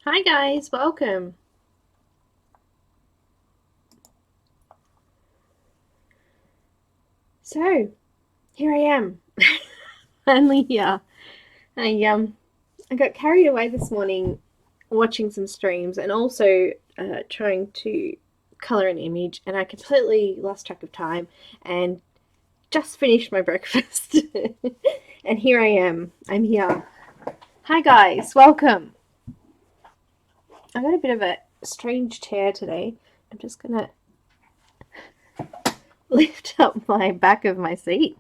Hi guys, welcome. So, here I am. Finally here. I got carried away this morning watching some streams and also trying to color an image, and I completely lost track of time and just finished my breakfast. And here I am. I'm here. Hi guys, welcome. I got a bit of a strange chair today. I'm just gonna lift up my back of my seat.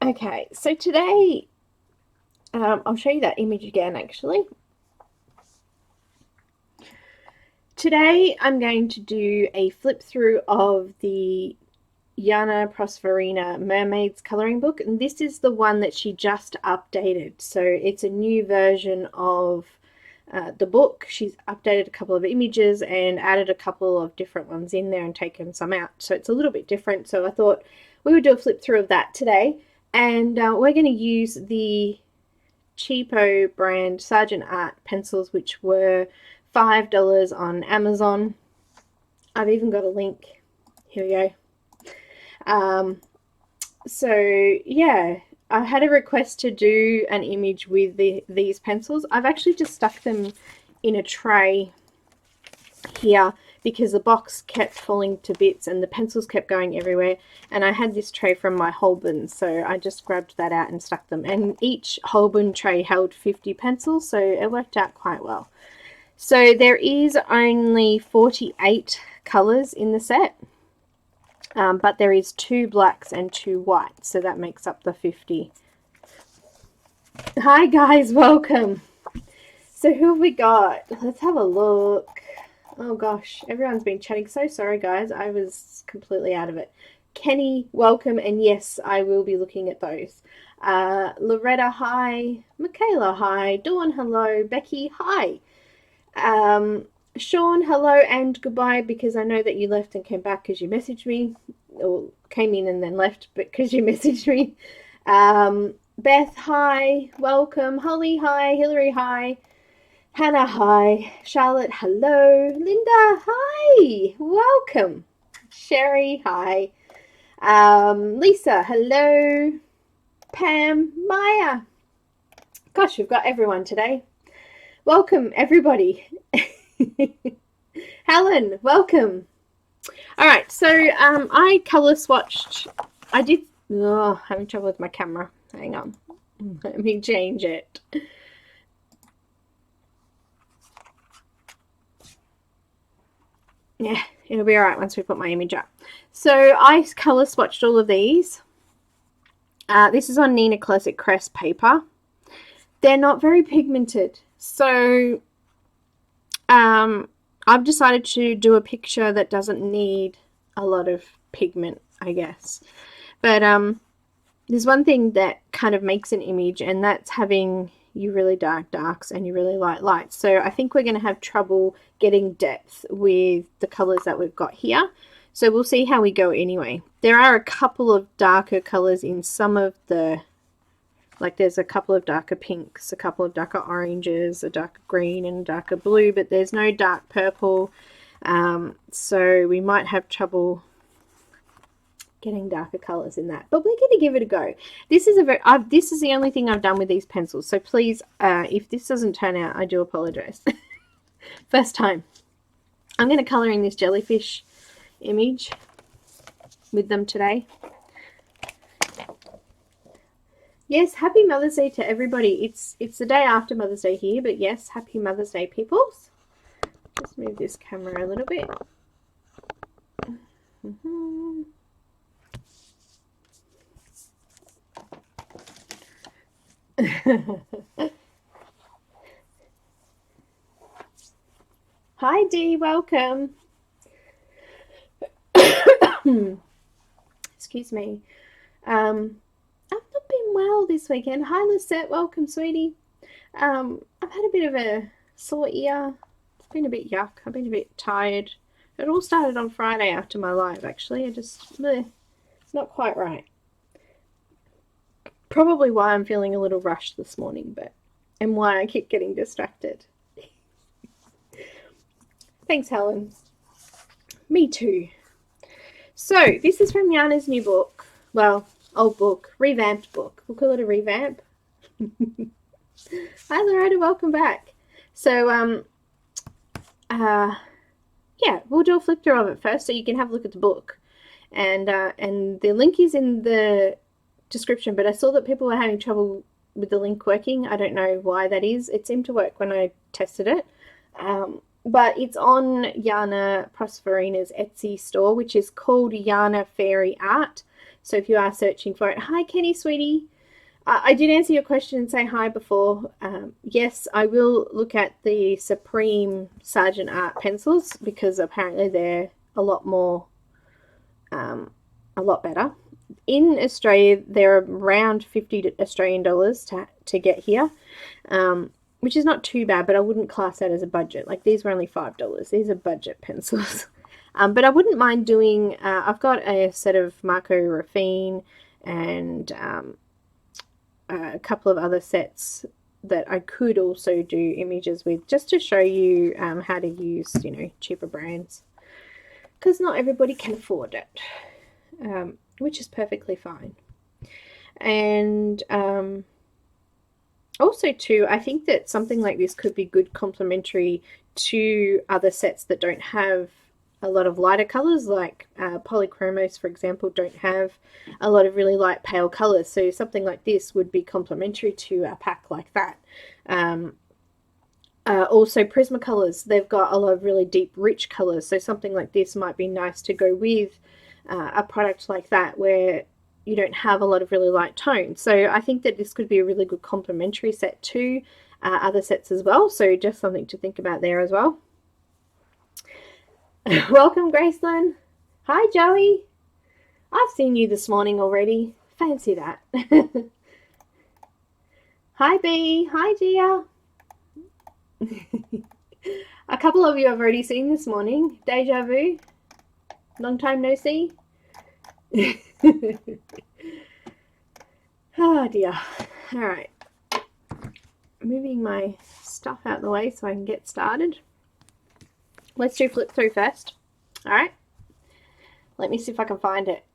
Okay, so today I'll show you that image again actually. Today I'm going to do a flip through of the Janna Prosvirina Mermaids colouring book, and this is the one that she just updated. So it's a new version of the book. She's updated a couple of images and added a couple of different ones in there and taken some out. So it's a little bit different. So I thought we would do a flip through of that today. And we're going to use the cheapo brand Sergeant Art pencils, which were $5 on Amazon. I've even got a link. Here we go. So yeah, I had a request to do an image with these pencils. I've actually just stuck them in a tray here because the box kept falling to bits and the pencils kept going everywhere, and I had this tray from my Holbein, so I just grabbed that out and stuck them, and each Holbein tray held 50 pencils, so it worked out quite well. So there is only 48 colours in the set, but there is 2 blacks and 2 whites, so that makes up the 50. Hi guys, welcome. So who have we got? Let's have a look. Oh gosh, everyone's been chatting. So sorry guys, I was completely out of it. Kenny, welcome, and yes, I will be looking at those. Loretta, hi. Michaela, hi. Dawn, hello. Becky, hi. Sean, hello and goodbye, because I know that you left and came back because you messaged me, or came in and then left because you messaged me. Beth, hi. Welcome. Holly, hi. Hillary, hi. Hannah, hi. Charlotte, hello. Linda, hi. Welcome. Sherry, hi. Lisa, hello. Pam, Maya. Gosh, we've got everyone today. Welcome, everybody. Helen, welcome. All right, so I color swatched. I did. Oh, having trouble with my camera. Hang on. Let me change it. Yeah, it'll be all right once we put my image up. So I color swatched all of these. This is on Neenah Classic Crest paper. They're not very pigmented, so I've decided to do a picture that doesn't need a lot of pigment, I guess. But there's one thing that kind of makes an image, and that's having you really dark darks and you really light lights. So I think we're going to have trouble getting depth with the colors that we've got here. So we'll see how we go anyway. There are a couple of darker colors in some of the, like there's a couple of darker pinks, a couple of darker oranges, a darker green and a darker blue, but there's no dark purple. So we might have trouble getting darker colors in that, but we're going to give it a go. This is this is the only thing I've done with these pencils, so please, if this doesn't turn out, I do apologize. First time. I'm going to color in this jellyfish image with them today. Yes, happy Mother's Day to everybody. It's the day after Mother's Day here, but yes, happy Mother's Day, peoples. Just move this camera a little bit. Hi Dee, welcome. Excuse me. I've not been well this weekend. Hi Lisette, welcome sweetie. I've had a bit of a sore ear. It's been a bit yuck. I've been a bit tired. It all started on Friday after my live, actually. It's not quite right. Probably why I'm feeling a little rushed this morning, and why I keep getting distracted. Thanks, Helen. Me too. So, this is from Janna's new book. Well, old book, revamped book. We'll call it a revamp. Hi, Loretta, welcome back. So, yeah, we'll do a flip through of it first so you can have a look at the book. And the link is in the description, but I saw that people were having trouble with the link working. I don't know why that is. It seemed to work when I tested it. But it's on Janna Prosvirina's Etsy store, which is called Janna Fairy Art. So if you are searching for it, hi Kenny, sweetie. I did answer your question and say hi before. Yes, I will look at the Supreme Sargent Art pencils because apparently they're a lot more, a lot better. In Australia, they're around 50 Australian dollars to get here. Which is not too bad, but I wouldn't class that as a budget. Like, these were only $5. These are budget pencils. But I wouldn't mind doing, I've got a set of Marco Raffine and a couple of other sets that I could also do images with, just to show you how to use, you know, cheaper brands. Because not everybody can afford it, which is perfectly fine. And also, too, I think that something like this could be good complementary to other sets that don't have a lot of lighter colours, like Polychromos, for example, don't have a lot of really light pale colours. So something like this would be complementary to a pack like that. Also, Prismacolors, they've got a lot of really deep, rich colours. So something like this might be nice to go with a product like that where you don't have a lot of really light tones. So I think that this could be a really good complementary set to other sets as well. So just something to think about there as well. Welcome, Gracelyn. Hi, Joey. I've seen you this morning already. Fancy that. Hi, Bea. Hi, Gia. A couple of you I've already seen this morning. Deja vu. Long time no see. Oh dear. All right. Moving my stuff out of the way so I can get started. Let's do flip through first. All right. Let me see if I can find it.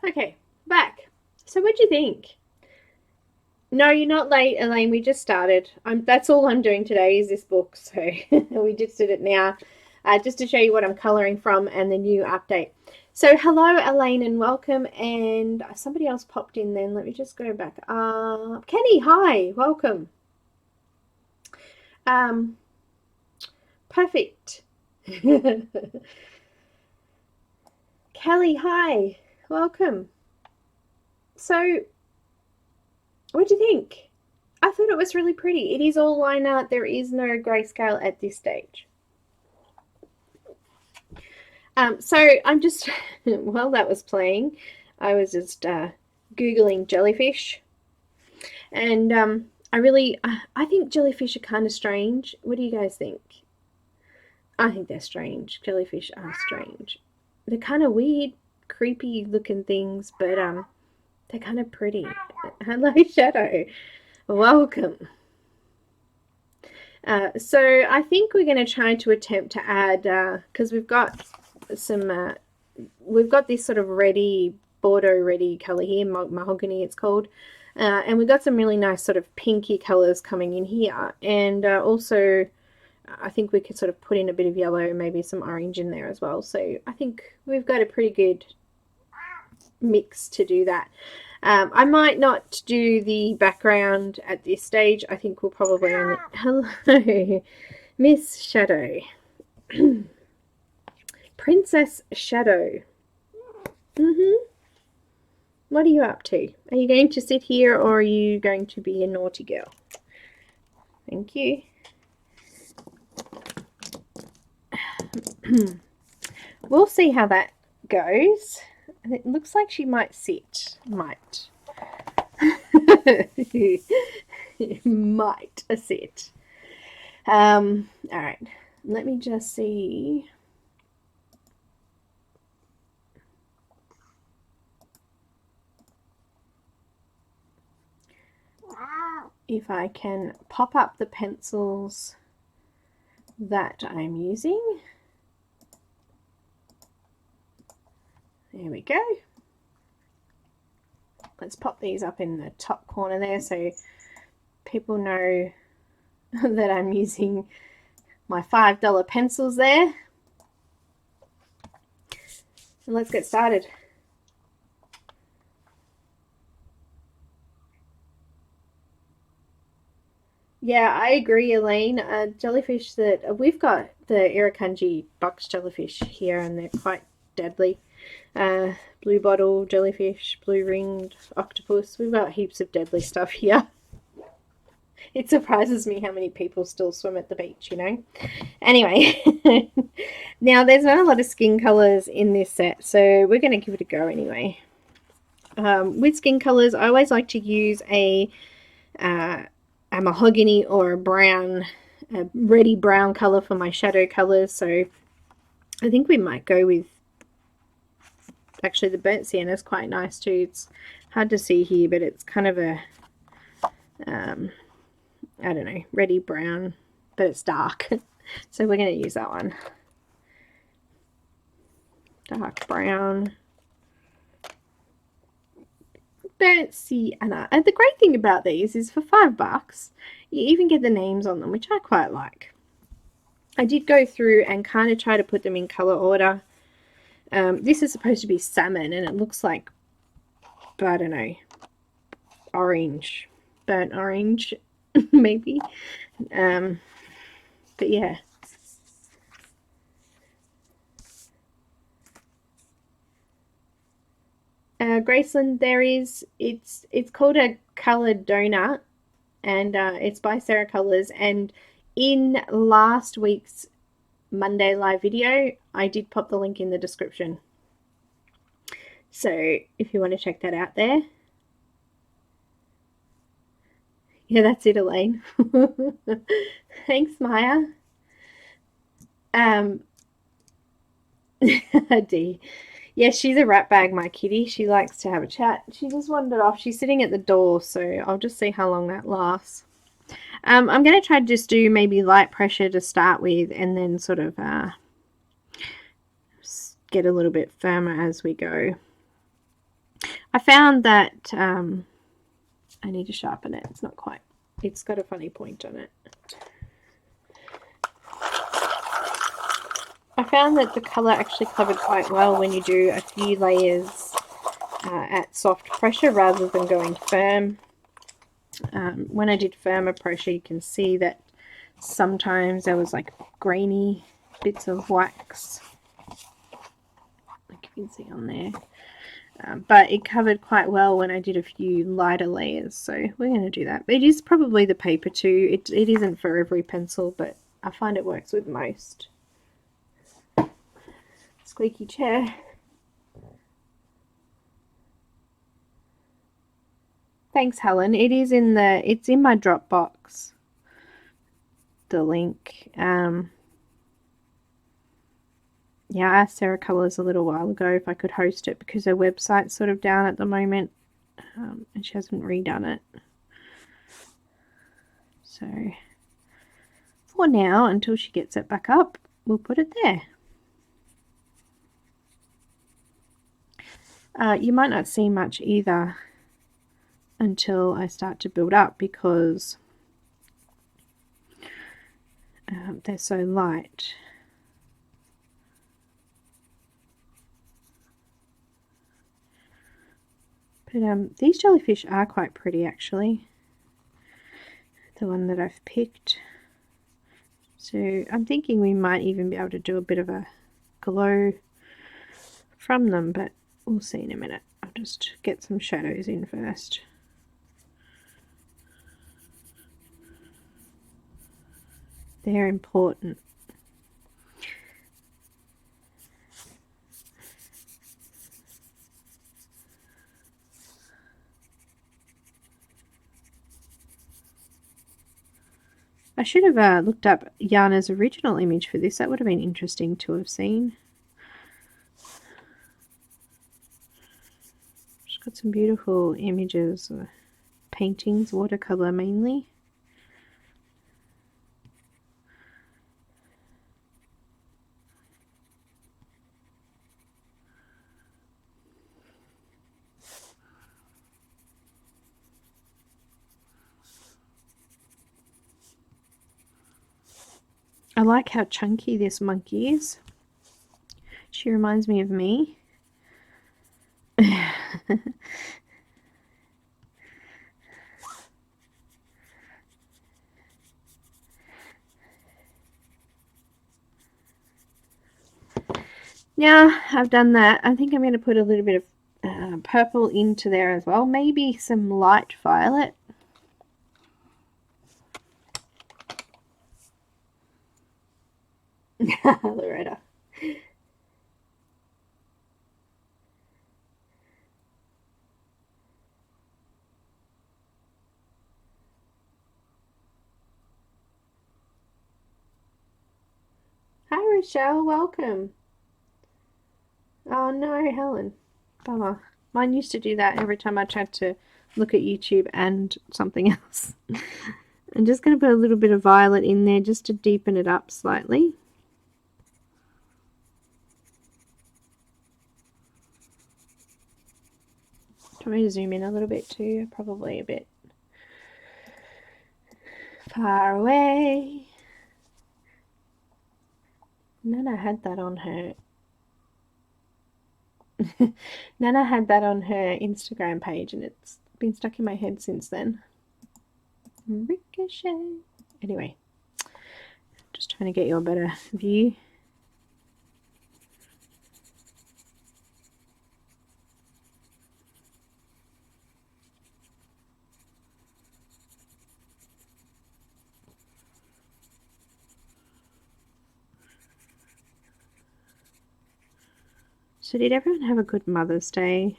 Okay, back. So what'd you think? No, you're not late, Elaine. We just started. That's all I'm doing today is this book. So we just did it now, just to show you what I'm colouring from and the new update. So hello, Elaine, and welcome. And somebody else popped in then. Let me just go back. Kenny, hi, welcome. Perfect. Kelly, hi, welcome. So, what do you think? I thought it was really pretty. It is all line art. There is no grayscale at this stage. So I'm just, while that was playing, I was just Googling jellyfish. And I think jellyfish are kind of strange. What do you guys think? I think they're strange. Jellyfish are strange. They're kind of weird, creepy looking things, but they're kind of pretty. Hello, Shadow. Welcome. So I think we're going to try to attempt to add, because we've got some, we've got this sort of ready, Bordeaux ready colour here, mahogany it's called. And we've got some really nice sort of pinky colours coming in here. And also, I think we could sort of put in a bit of yellow, maybe some orange in there as well. So I think we've got a pretty good mix to do that. I might not do the background at this stage. I think we'll probably only... Hello, Miss Shadow. Princess Shadow. What are you up to? Are you going to sit here or are you going to be a naughty girl? Thank you. We'll see how that goes. It looks like she might sit. Might. Might sit. Alright. Let me just see. If I can pop up the pencils that I'm using. There we go. Let's pop these up in the top corner there so people know that I'm using my $5 pencils there. And let's get started. Yeah, I agree, Elaine. Jellyfish that we've got the Irukandji box jellyfish here, and they're quite deadly. Blue bottle jellyfish, blue ringed octopus. We've got heaps of deadly stuff here. It surprises me how many people still swim at the beach, you know. Anyway, now there's not a lot of skin colours in this set, so we're going to give it a go anyway. With skin colours, I always like to use a mahogany or a brown, a reddy brown colour for my shadow colours. So I think we might go with, actually the burnt sienna is quite nice too. It's hard to see here, but it's kind of a, I don't know, reddy brown, but it's dark. So we're going to use that one. Dark brown. Burnt sienna. And the great thing about these is for $5, you even get the names on them, which I quite like. I did go through and kind of try to put them in color order. This is supposed to be salmon, and it looks like, I don't know, orange, burnt orange, maybe. But yeah. Graceland, it's called a colored donut, and it's by Sarah Colors. And in last week's Monday live video, I did pop the link in the description. So if you want to check that out there. Yeah, that's it, Elaine. Thanks, Maya. D. Yeah, she's a rat bag, my kitty. She likes to have a chat. She just wandered off. She's sitting at the door, so I'll just see how long that lasts. I'm going to try to just do maybe light pressure to start with, and then sort of get a little bit firmer as we go. I found that I need to sharpen it. It's not quite. It's got a funny point on it. I found that the colour actually covered quite well when you do a few layers at soft pressure rather than going firm. When I did firmer pressure, you can see that sometimes there was like grainy bits of wax, like you can see on there. But it covered quite well when I did a few lighter layers, so we're going to do that. It is probably the paper too. It isn't for every pencil, but I find it works with most. Squeaky chair. Thanks, Helen. It's in my Dropbox, the link. Yeah, I asked Sarah Colours a little while ago if I could host it because her website's sort of down at the moment, and she hasn't redone it. So for now, until she gets it back up, we'll put it there. You might not see much either until I start to build up because they're so light. But these jellyfish are quite pretty actually, the one that I've picked. So I'm thinking we might even be able to do a bit of a glow from them, but we'll see in a minute. I'll just get some shadows in first. They're important. I should have looked up Janna's original image for this. That would have been interesting to have seen. She's got some beautiful images, paintings, watercolor mainly. I like how chunky this monkey is. She reminds me of me. Now I've done that, I think I'm going to put a little bit of purple into there as well. Maybe some light violet. Loretta. Hi Rochelle, welcome. Oh no, Helen. Bummer. Mine used to do that every time I tried to look at YouTube and something else. I'm just going to put a little bit of violet in there just to deepen it up slightly. Do you want me to zoom in a little bit too? Probably a bit far away. Neenah had that on her. Neenah had that on her Instagram page, and it's been stuck in my head since then. Ricochet. Anyway, just trying to get you a better view. So did everyone have a good Mother's Day?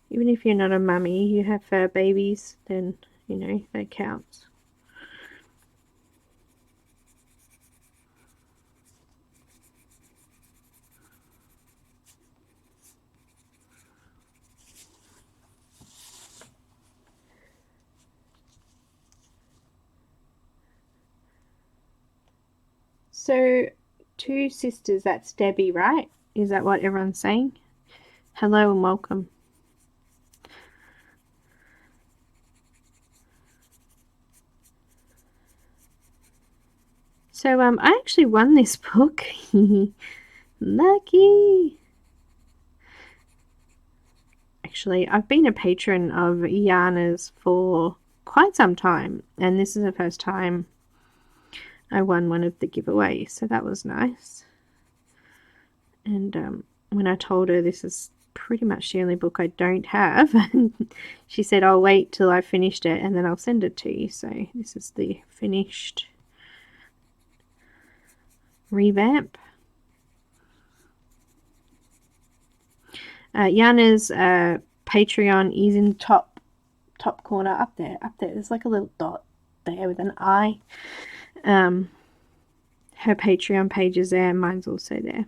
Even if you're not a mummy, you have fur babies, then, you know, that counts. So, two sisters, that's Debbie, right? Is that what everyone's saying? Hello and welcome. So I actually won this book. Lucky. Actually, I've been a patron of Janna's for quite some time, and this is the first time I won one of the giveaways, so that was nice. And when I told her this is pretty much the only book I don't have, she said I'll wait till I finished it and then I'll send it to you. So this is the finished revamp. Janna's Patreon is in the top corner, up there. There's like a little dot there with an eye. Her Patreon page is there, mine's also there.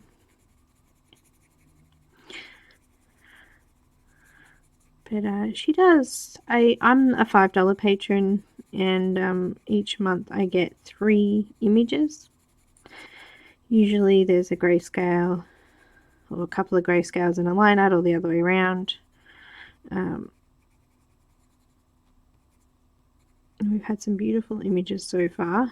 But she does. I'm a $5 patron, and each month I get 3 images. Usually there's a grayscale, or a couple of grayscales and a line art, or the other way around. We've had some beautiful images so far.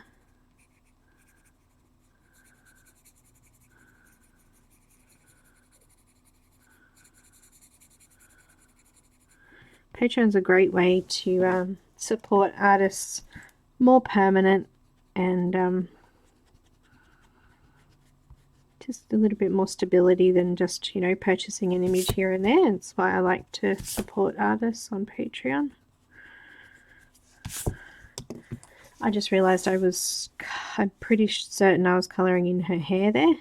Patreon's a great way to support artists more permanent and just a little bit more stability than just, you know, purchasing an image here and there. That's why I like to support artists on Patreon. I just realized I'm pretty certain I was coloring in her hair there.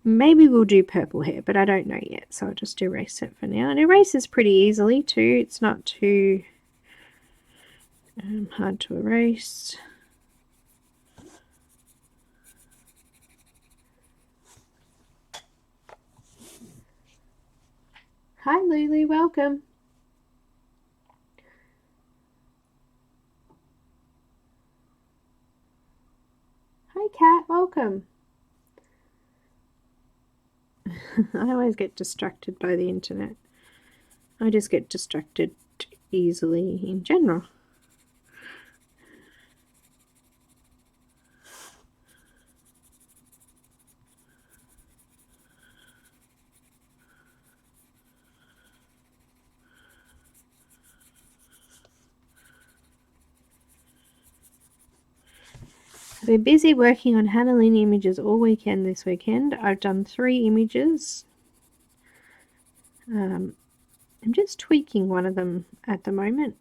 Maybe we'll do purple hair, but I don't know yet, so I'll just erase it for now. And it erases pretty easily too. It's not too hard to erase. Hi Lulu, welcome. Hi Kat, welcome. I always get distracted by the internet. I just get distracted easily in general. I've been busy working on Hannah Lynn images all weekend this weekend. I've done 3 images. I'm just tweaking one of them at the moment.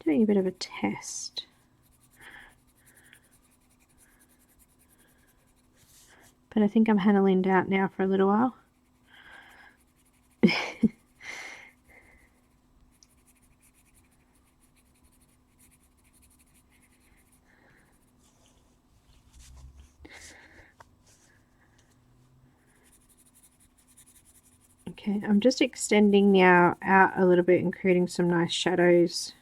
Doing a bit of a test. But I think I'm Hannah Lynn'd out now for a little while. Okay, I'm just extending now out a little bit and creating some nice shadows.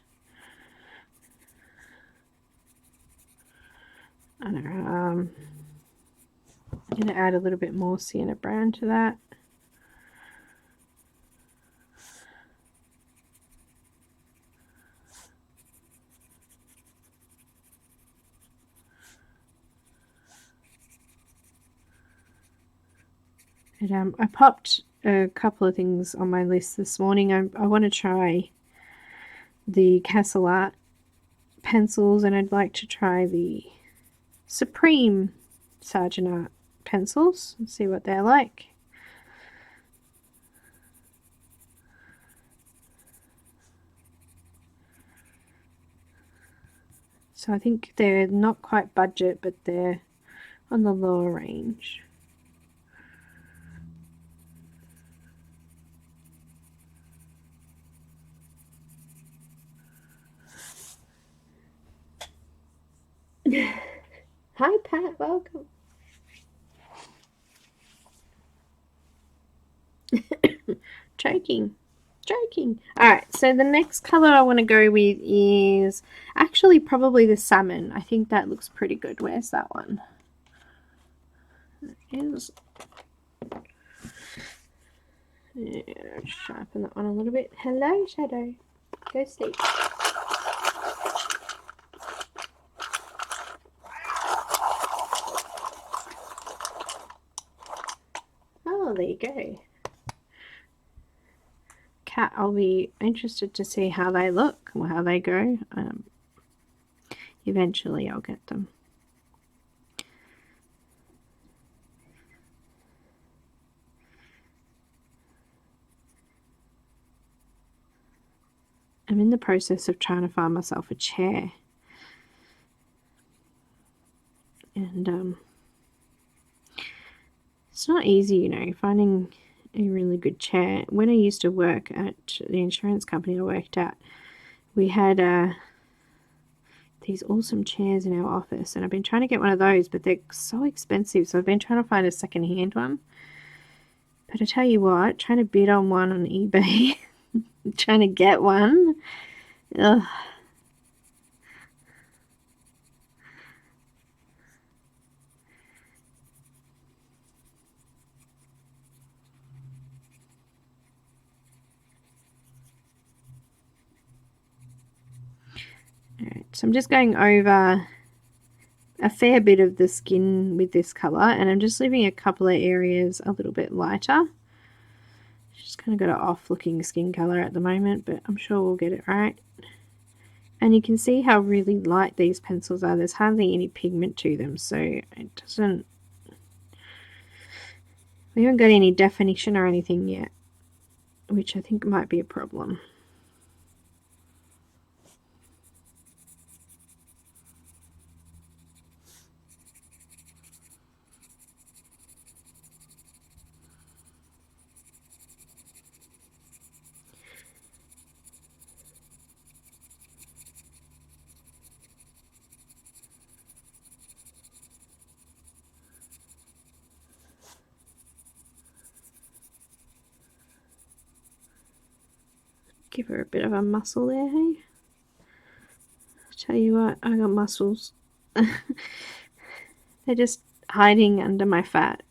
I don't know, I'm going to add a little bit more sienna brown to that. And I popped a couple of things on my list this morning. I want to try the Castle Art pencils, and I'd like to try the Supreme Sergeant Art pencils and see what they're like. So I think they're not quite budget, but they're on the lower range. Hi Pat, welcome. Joking. Alright, so the next color I want to go with is actually probably the salmon. I think that looks pretty good. Where's that one? It is. Yeah, sharpen that one a little bit. Hello, Shadow. Go sleep. Oh, there you go. Cat, I'll be interested to see how they look or how they go. Eventually I'll get them. I'm in the process of trying to find myself a chair. And it's not easy, you know, finding a really good chair. When I used to work at the insurance company I worked at, we had these awesome chairs in our office, and I've been trying to get one of those, but they're so expensive, so I've been trying to find a second-hand one. But I tell you what, trying to bid on one on eBay, trying to get one, ugh. Alright, so I'm just going over a fair bit of the skin with this colour, and I'm just leaving a couple of areas a little bit lighter. Just kind of got an off looking skin colour at the moment, but I'm sure we'll get it right. And you can see how really light these pencils are. There's hardly any pigment to them, so it doesn't, we haven't got any definition or anything yet, which I think might be a problem. Give her a bit of a muscle there, hey? Tell you what, I got muscles. They're just hiding under my fat.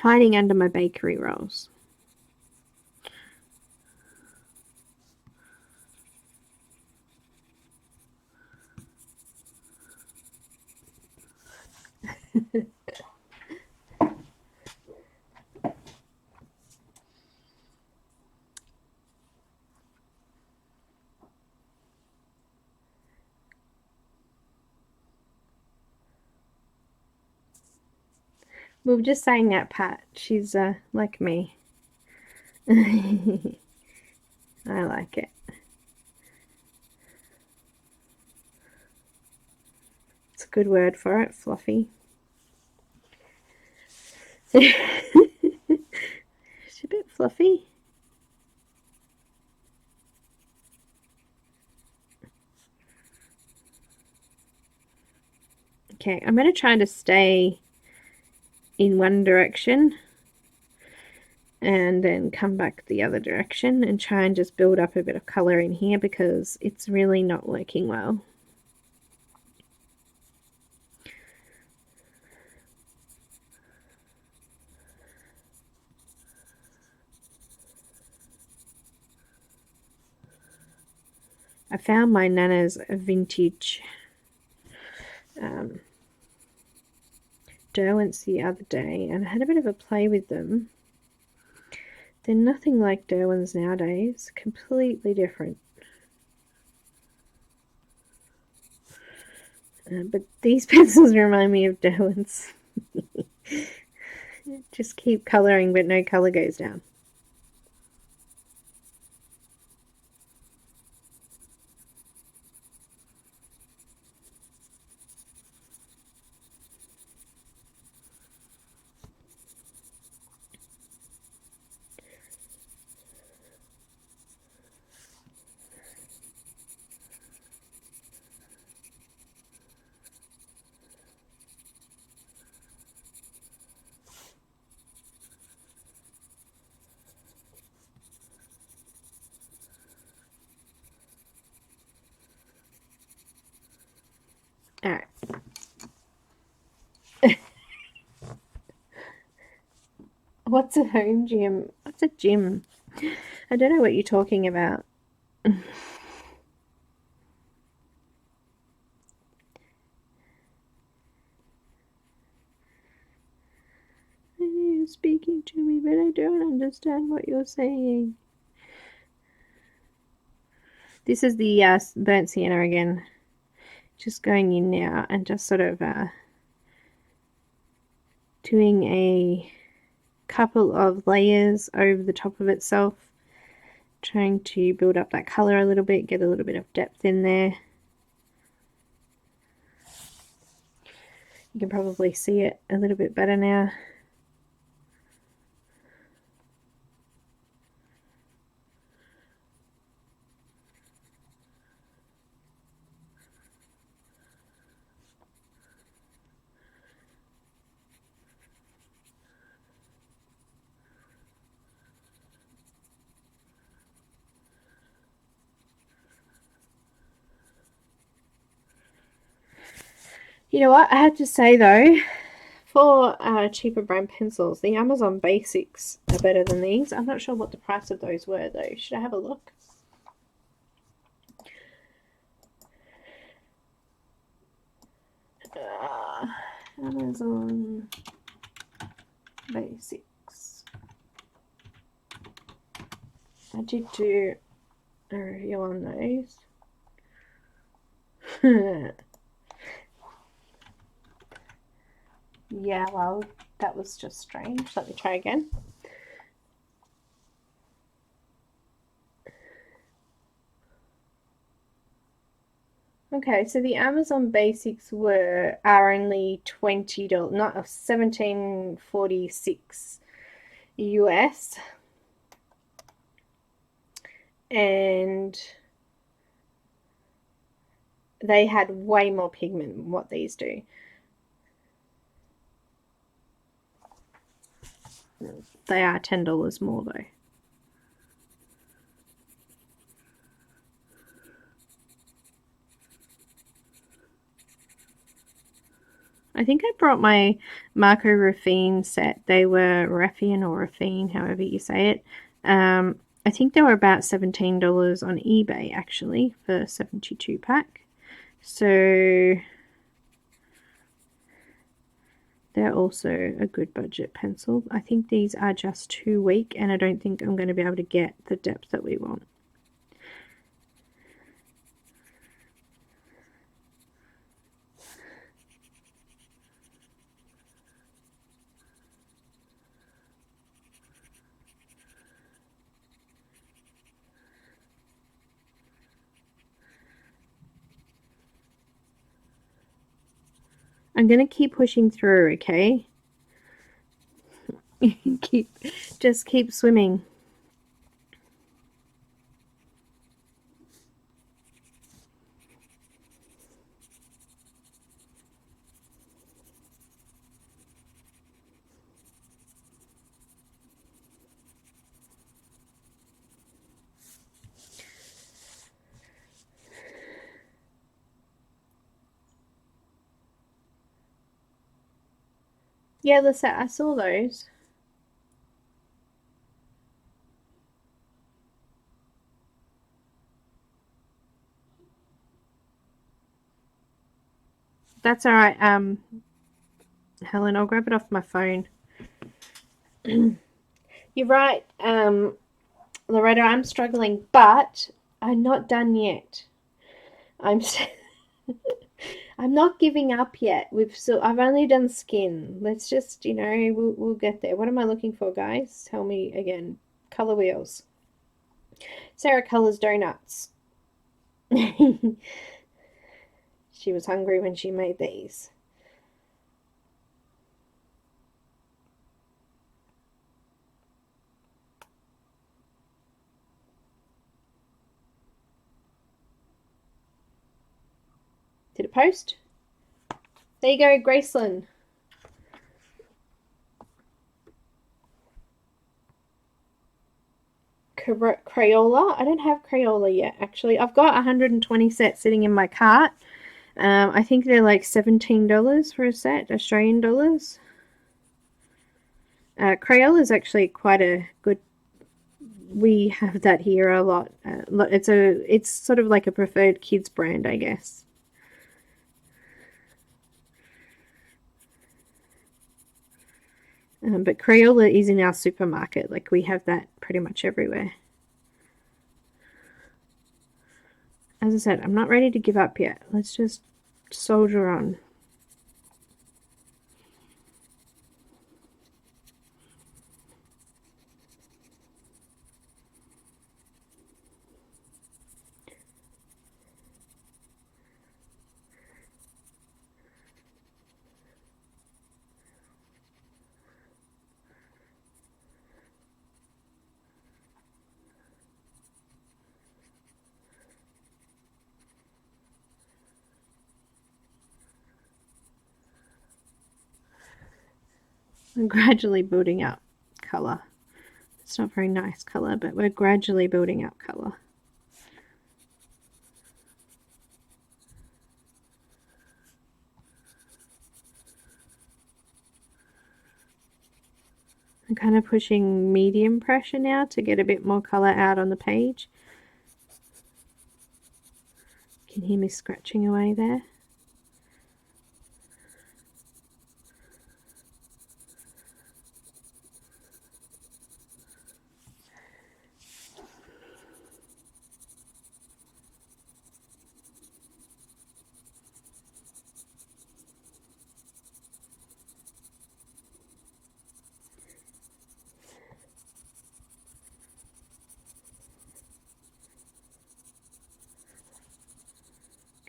Hiding under my bakery rolls. We were just saying that Pat, she's like me. I like it. It's a good word for it, fluffy. It's a bit fluffy. Okay, I'm going to try to stay in one direction and then come back the other direction and try and just build up a bit of color in here because it's really not working well. I found my Nana's vintage Derwents the other day, and I had a bit of a play with them. They're nothing like Derwents nowadays, completely different. But these pencils remind me of Derwents. Just keep colouring, but no colour goes down. All right. What's a home gym? What's a gym? I don't know what you're talking about. you're speaking to me, but I don't understand what you're saying. This is the burnt sienna again. Just going in now and just sort of doing a couple of layers over the top of itself, trying to build up that color a little bit, get a little bit of depth in there. You can probably see it a little bit better now. You know what, I have to say though, for cheaper brand pencils, the Amazon Basics are better than these. I'm not sure what the price of those were though. Should I have a look? Amazon Basics. I did do a review on those. Yeah, well, that was just strange. Let me try again. Okay, so the Amazon Basics are only $20, not $17.46 US, and they had way more pigment than what these do. They are $10 more though. I think I brought my Marco Raffine set. They were Raffine or Raffine, however you say it. I think they were about $17 on eBay actually for 72 pack. So they're also a good budget pencil. I think these are just too weak and I don't think I'm going to be able to get the depth that we want. I'm going to keep pushing through, okay? Just keep swimming. Yeah, Lisette, I saw those. That's all right. Helen, I'll grab it off my phone. You're right, Loretta, I'm struggling, but I'm not done yet. I'm not giving up yet. I've only done skin. Let's just, we'll get there. What am I looking for, guys? Tell me again. Color wheels. Sarah colors donuts. She was hungry when she made these. Did it post? There you go, Graceland. Crayola. I don't have Crayola yet, actually. I've got 120 sets sitting in my cart. I think they're like $17 for a set, Australian dollars. Crayola is actually quite a good. We have that here a lot. It's sort of like a preferred kids brand, I guess. But Crayola is in our supermarket. Like, we have that pretty much everywhere. As I said, I'm not ready to give up yet. Let's just soldier on. I'm gradually building up colour. It's not very nice colour, but we're gradually building up colour. I'm kind of pushing medium pressure now to get a bit more colour out on the page. You can hear me scratching away there.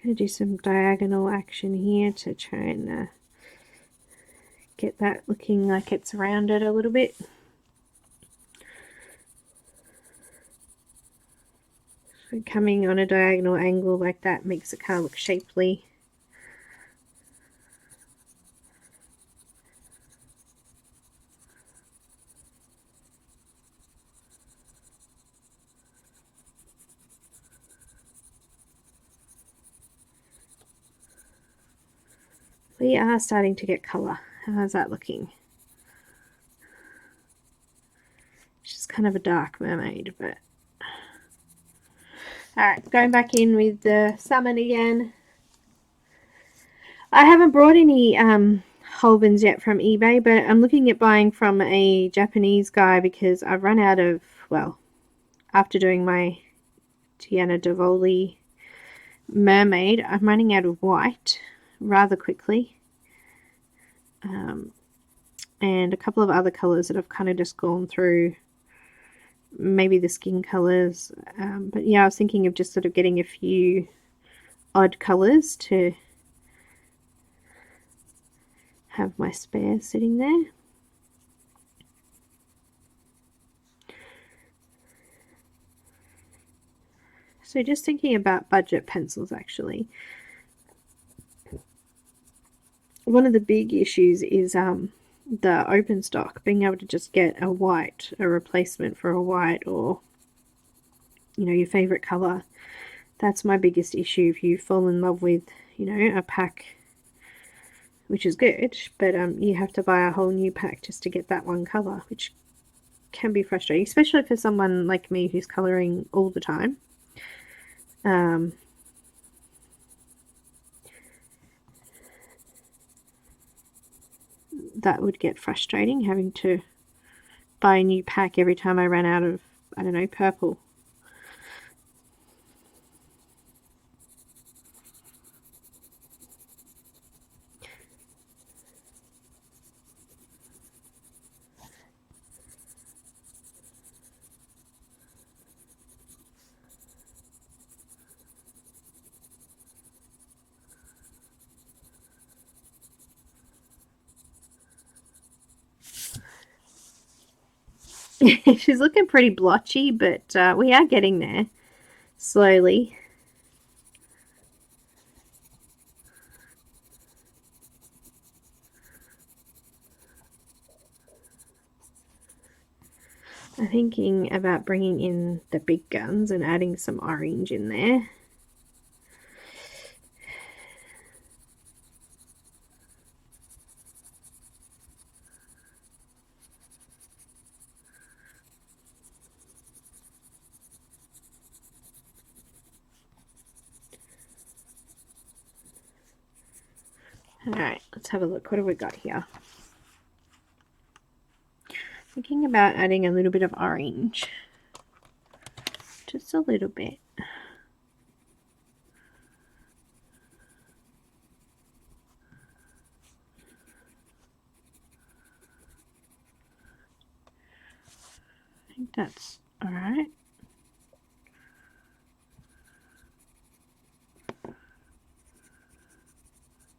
Going to do some diagonal action here to try and get that looking like it's rounded a little bit. So coming on a diagonal angle like that makes it kind of look shapely. We are starting to get colour. How's that looking? She's kind of a dark mermaid, but... Alright, going back in with the salmon again. I haven't brought any Holbens yet from eBay, but I'm looking at buying from a Japanese guy because I've run out of, well, after doing my Tiana Davoli mermaid, I'm running out of white rather quickly. And a couple of other colours that I've kind of just gone through, maybe the skin colours. But yeah, I was thinking of just sort of getting a few odd colours to have my spare sitting there. So just thinking about budget pencils, actually. One of the big issues is the open stock, being able to just get a white, a replacement for a white, or, you know, your favorite color. That's my biggest issue. If you fall in love with, you know, a pack, which is good, but you have to buy a whole new pack just to get that one color, which can be frustrating, especially for someone like me who's coloring all the time. That would get frustrating, having to buy a new pack every time I ran out of, I don't know, purple. She's looking pretty blotchy, but we are getting there slowly. I'm thinking about bringing in the big guns and adding some orange in there. Alright, let's have a look. What have we got here? Thinking about adding a little bit of orange. Just a little bit. I think that's alright.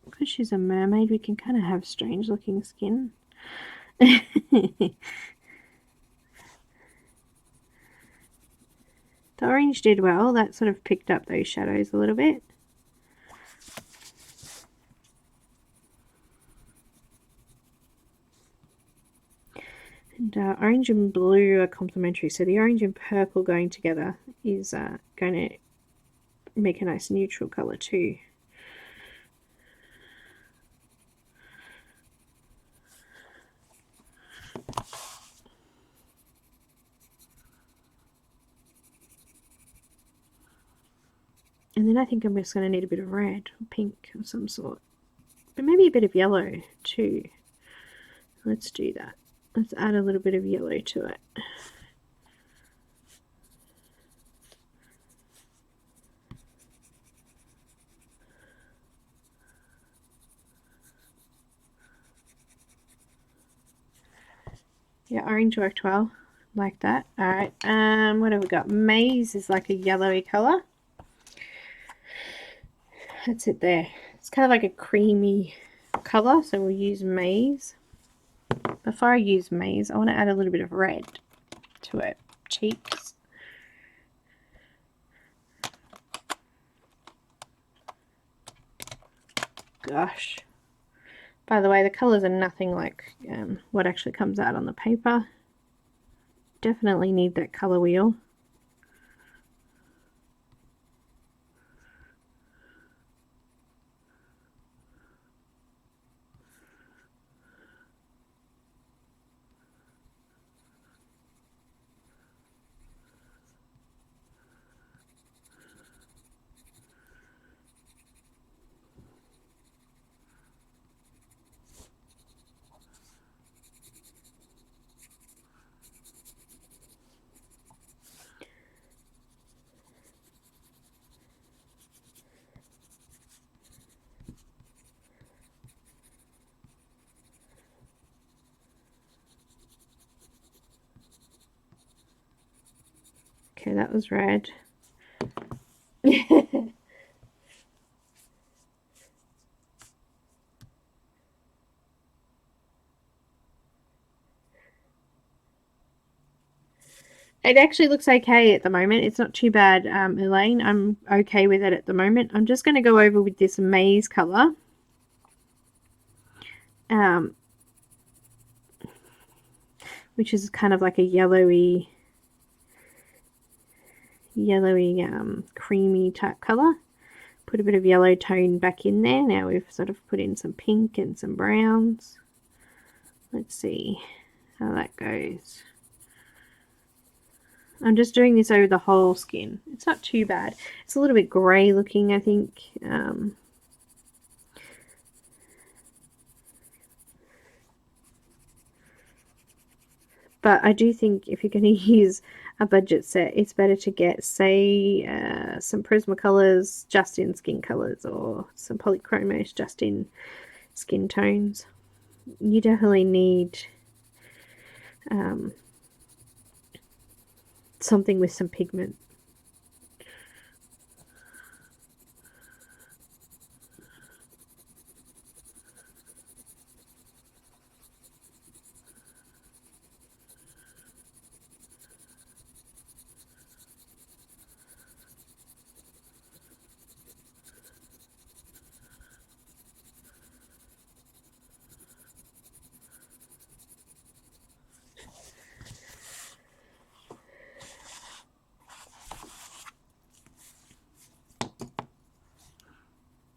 Because she's a mermaid, we can kind of have strange looking skin. The orange did well. That sort of picked up those shadows a little bit. And orange and blue are complementary, so the orange and purple going together is going to make a nice neutral colour too. And then I think I'm just going to need a bit of red or pink of some sort. But maybe a bit of yellow too. Let's do that. Let's add a little bit of yellow to it. Yeah, orange worked well. Like that. Alright, what have we got? Maize is like a yellowy colour. That's it there. It's kind of like a creamy colour, so we'll use maize. Before I use maize, I want to add a little bit of red to it. Cheeks. Gosh. By the way, the colours are nothing like what actually comes out on the paper. Definitely need that colour wheel. Okay, that was red. It actually looks okay at the moment. It's not too bad, Elaine. I'm okay with it at the moment. I'm just going to go over with this maize colour. Which is kind of like a yellowy, creamy type colour. Put a bit of yellow tone back in there. Now we've sort of put in some pink and some browns. Let's see how that goes. I'm just doing this over the whole skin. It's not too bad. It's a little bit grey looking, I think. But I do think if you're going to use a budget set, it's better to get, say, some Prismacolors just in skin colours, or some Polychromos just in skin tones. You definitely need something with some pigment.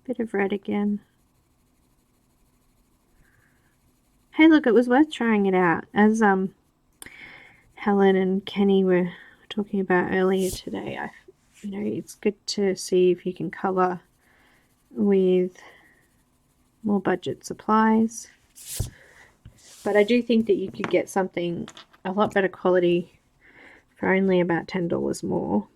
Bit of red again. Hey, look, it was worth trying it out. As Helen and Kenny were talking about earlier today, it's good to see if you can colour with more budget supplies. But I do think that you could get something a lot better quality for only about $10 more.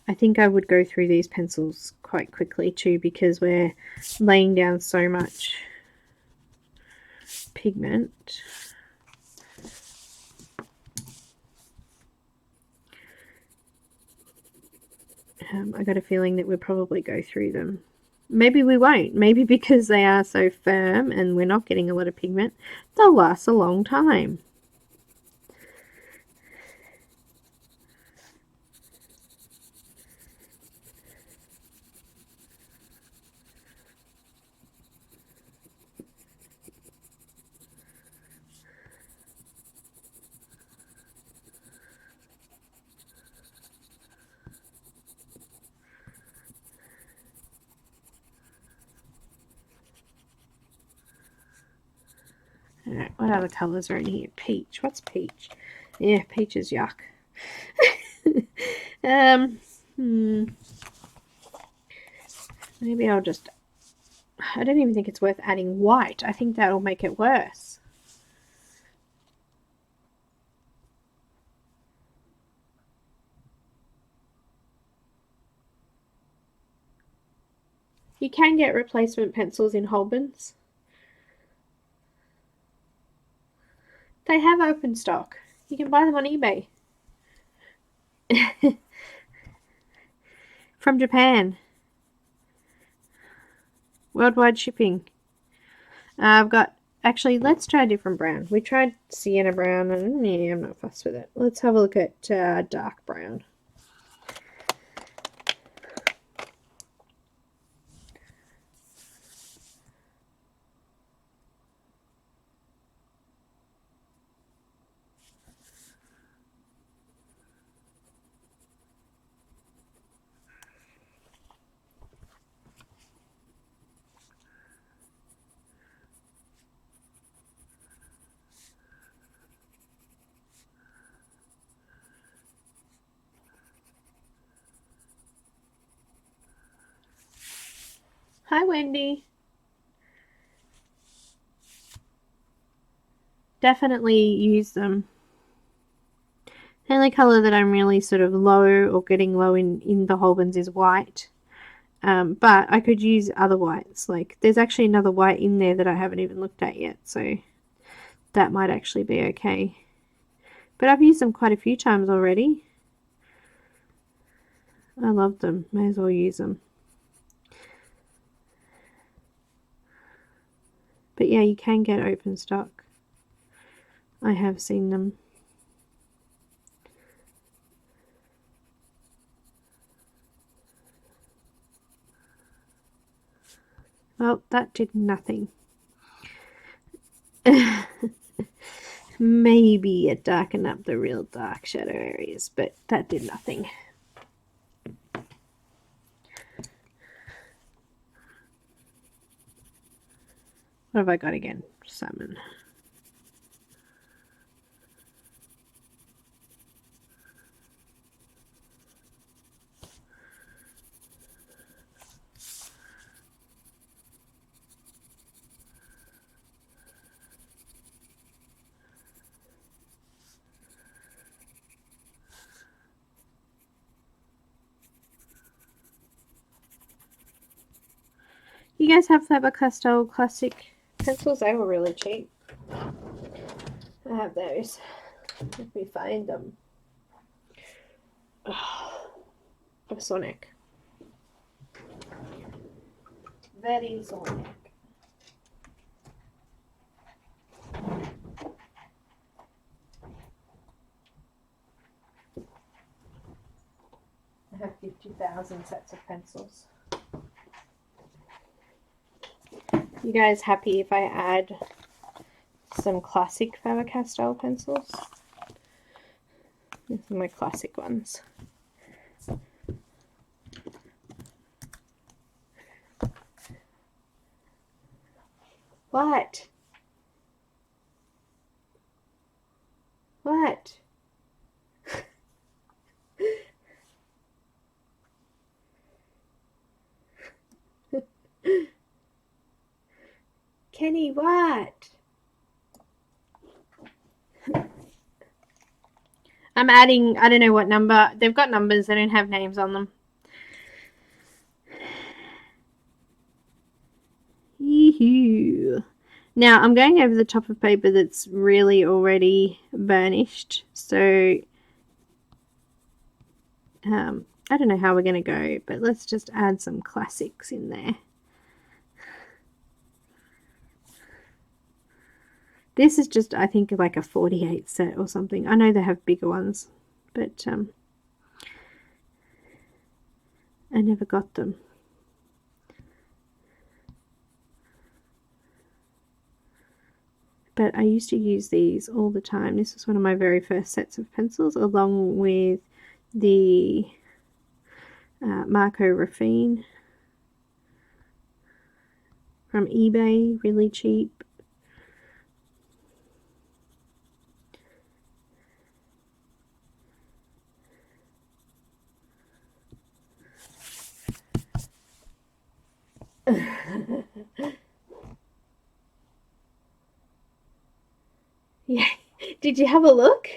I think I would go through these pencils quite quickly too, because we're laying down so much pigment. I got a feeling that we'll probably go through them. Maybe we won't. Maybe because they are so firm and we're not getting a lot of pigment, they'll last a long time. Alright, what other colours are in here? Peach. What's peach? Yeah, peach is yuck. Maybe I'll just... I don't even think it's worth adding white. I think that'll make it worse. You can get replacement pencils in Holbens. They have open stock. You can buy them on eBay. From Japan. Worldwide shipping. I've got... Actually, let's try a different brown. We tried sienna brown and yeah, I'm not fussed with it. Let's have a look at dark brown. Hi, Wendy. Definitely use them. The only colour that I'm really sort of low or getting low in the Holbens is white. But I could use other whites. Like, there's actually another white in there that I haven't even looked at yet, so that might actually be okay. But I've used them quite a few times already. I love them. May as well use them. But yeah, you can get open stock. I have seen them. Well, that did nothing. Maybe it darkened up the real dark shadow areas, but that did nothing. What have I got again? Salmon. You guys have Faber Castell classic pencils? They were really cheap. I have those. Let me find them. Oh, Sonic. Very Sonic. I have 50,000 sets of pencils. You guys happy if I add some classic Faber-Castell pencils? These are my classic ones. What? What? Kenny, what? I'm adding, I don't know what number. They've got numbers, they don't have names on them. Yee-hoo. Now I'm going over the top of paper that's really already burnished. So I don't know how we're going to go, but let's just add some classics in there. This is just, I think, like a 48 set or something. I know they have bigger ones, but I never got them. But I used to use these all the time. This was one of my very first sets of pencils, along with the Marco Raffine from eBay, really cheap. Yeah. Did you have a look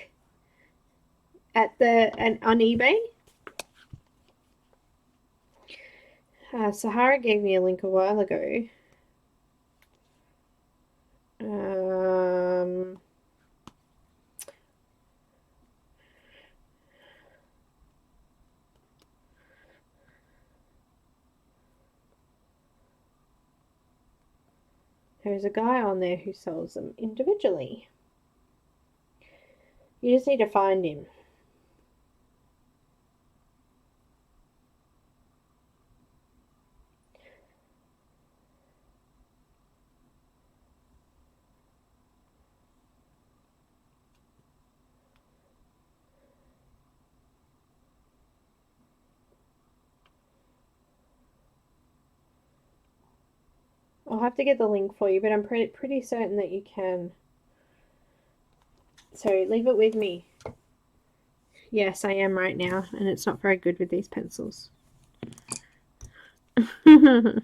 at on eBay? Sahara gave me a link a while ago. There's a guy on there who sells them individually. You just need to find him. I'll have to get the link for you, but I'm pretty certain that you can. So leave it with me. Yes, I am right now, and it's not very good with these pencils. You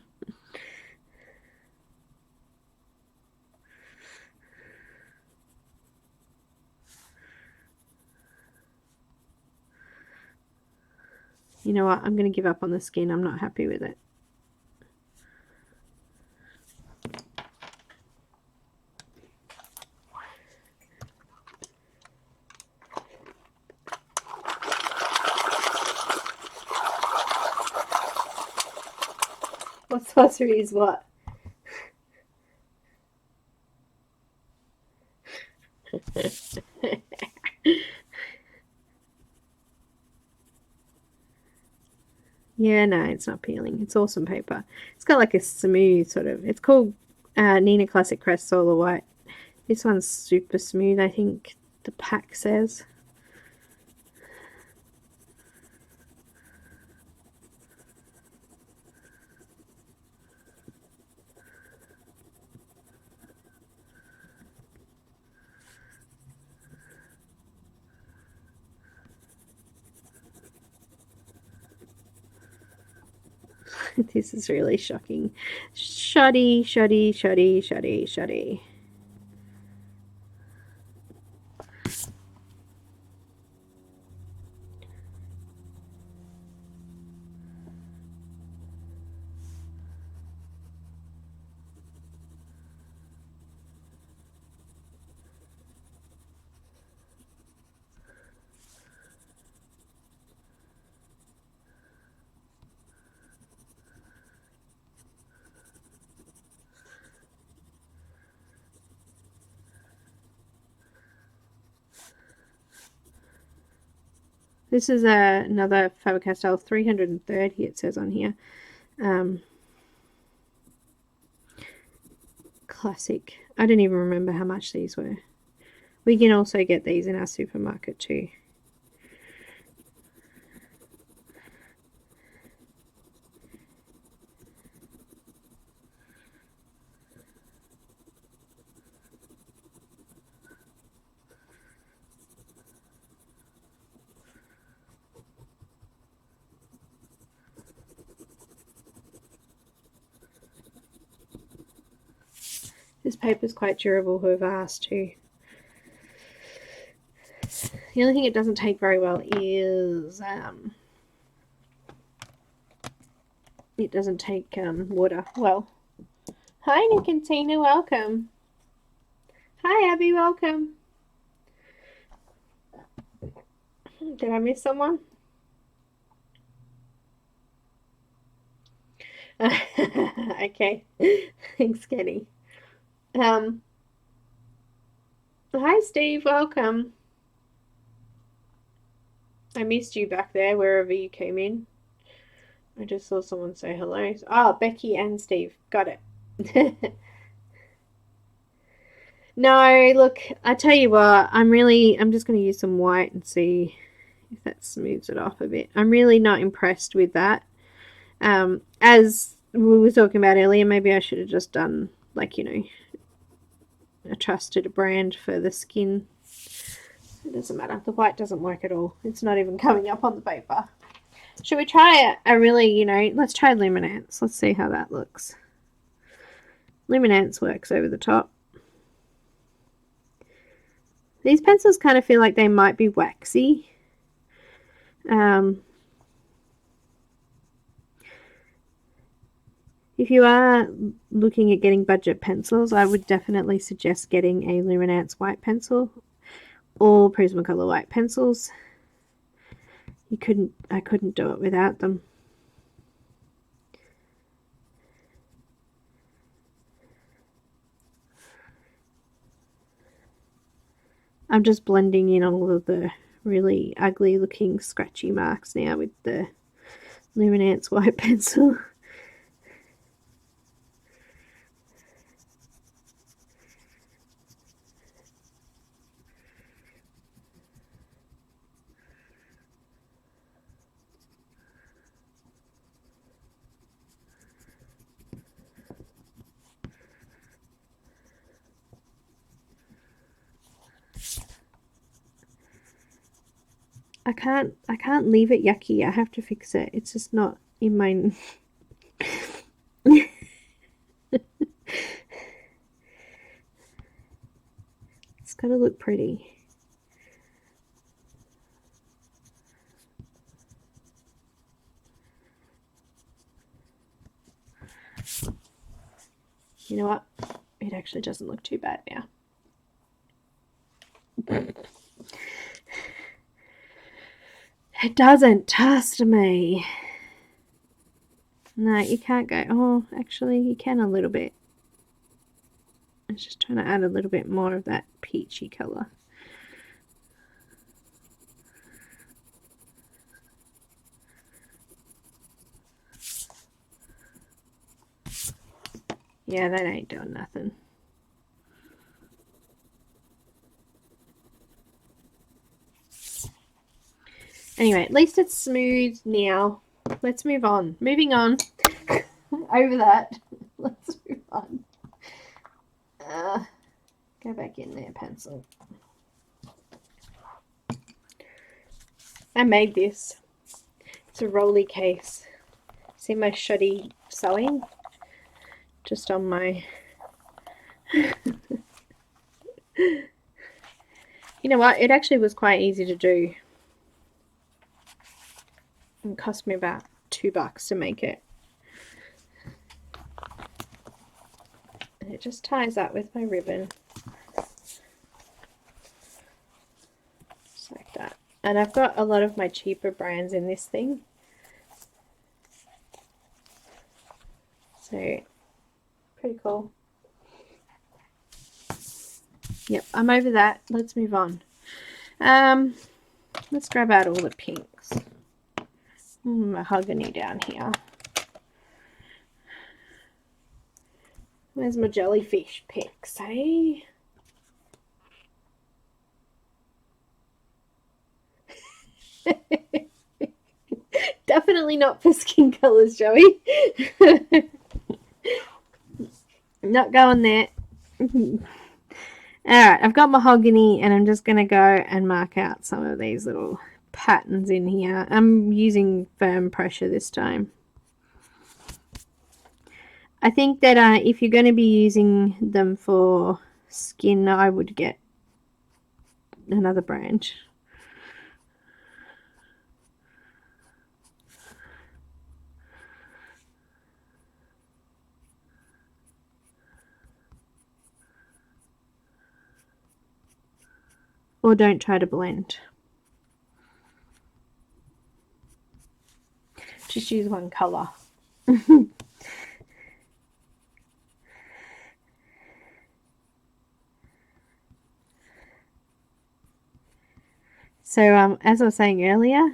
know what? I'm going to give up on the skin. I'm not happy with it. What sorcery is what? Yeah, no, it's not peeling. It's awesome paper. It's got like a smooth sort of. It's called Neenah Classic Crest Solar White. This one's super smooth, I think the pack says. This is really shocking. Shoddy, shoddy, shoddy, shoddy, shoddy. This is another Faber Castell 330, it says on here. Classic. I don't even remember how much these were. We can also get these in our supermarket too. This paper is quite durable, whoever asked too. The only thing it doesn't take very well is it doesn't take water well. Hi Nick and Tina, welcome. Hi Abby, welcome. Did I miss someone? Okay. Thanks, Kenny. Hi Steve, welcome. I missed you back there wherever you came in. I just saw someone say hello. Oh, Becky and Steve. Got it. No, look, I tell you what, I'm just going to use some white and see if that smooths it off a bit. I'm really not impressed with that. As we were talking about earlier, maybe I should have just done, like, a trusted brand for the skin. It doesn't matter. The white doesn't work at all. It's not even coming up on the paper. Should we try a really, let's try Luminance. Let's see how that looks. Luminance works over the top. These pencils kind of feel like they might be waxy. If you are looking at getting budget pencils, I would definitely suggest getting a Luminance white pencil or Prismacolor white pencils. I couldn't do it without them. I'm just blending in all of the really ugly looking scratchy marks now with the Luminance white pencil. I can't leave it yucky. I have to fix it. It's just not in my It's got to look pretty. You know what? It actually doesn't look too bad now. It doesn't trust me. No, you can't go. Oh, actually, you can a little bit. I was just trying to add a little bit more of that peachy colour. Yeah, that ain't doing nothing. Anyway, at least it's smooth now. Let's move on. Moving on. Over that. Let's move on. Go back in there, pencil. I made this. It's a rolly case. See my shoddy sewing? Just on my... You know what? It actually was quite easy to do. It cost me about $2 to make it. And it just ties up with my ribbon. Just like that. And I've got a lot of my cheaper brands in this thing. So, pretty cool. Yep, I'm over that. Let's move on. Let's grab out all the pinks. Mahogany down here. Where's my jellyfish picks, hey? Definitely not for skin colours, Joey. Not going there. Alright, I've got mahogany and I'm just going to go and mark out some of these little patterns in here. I'm using firm pressure this time. I think that if you're going to be using them for skin, I would get another brand. or don't try to blend. Just use one colour. So as I was saying earlier,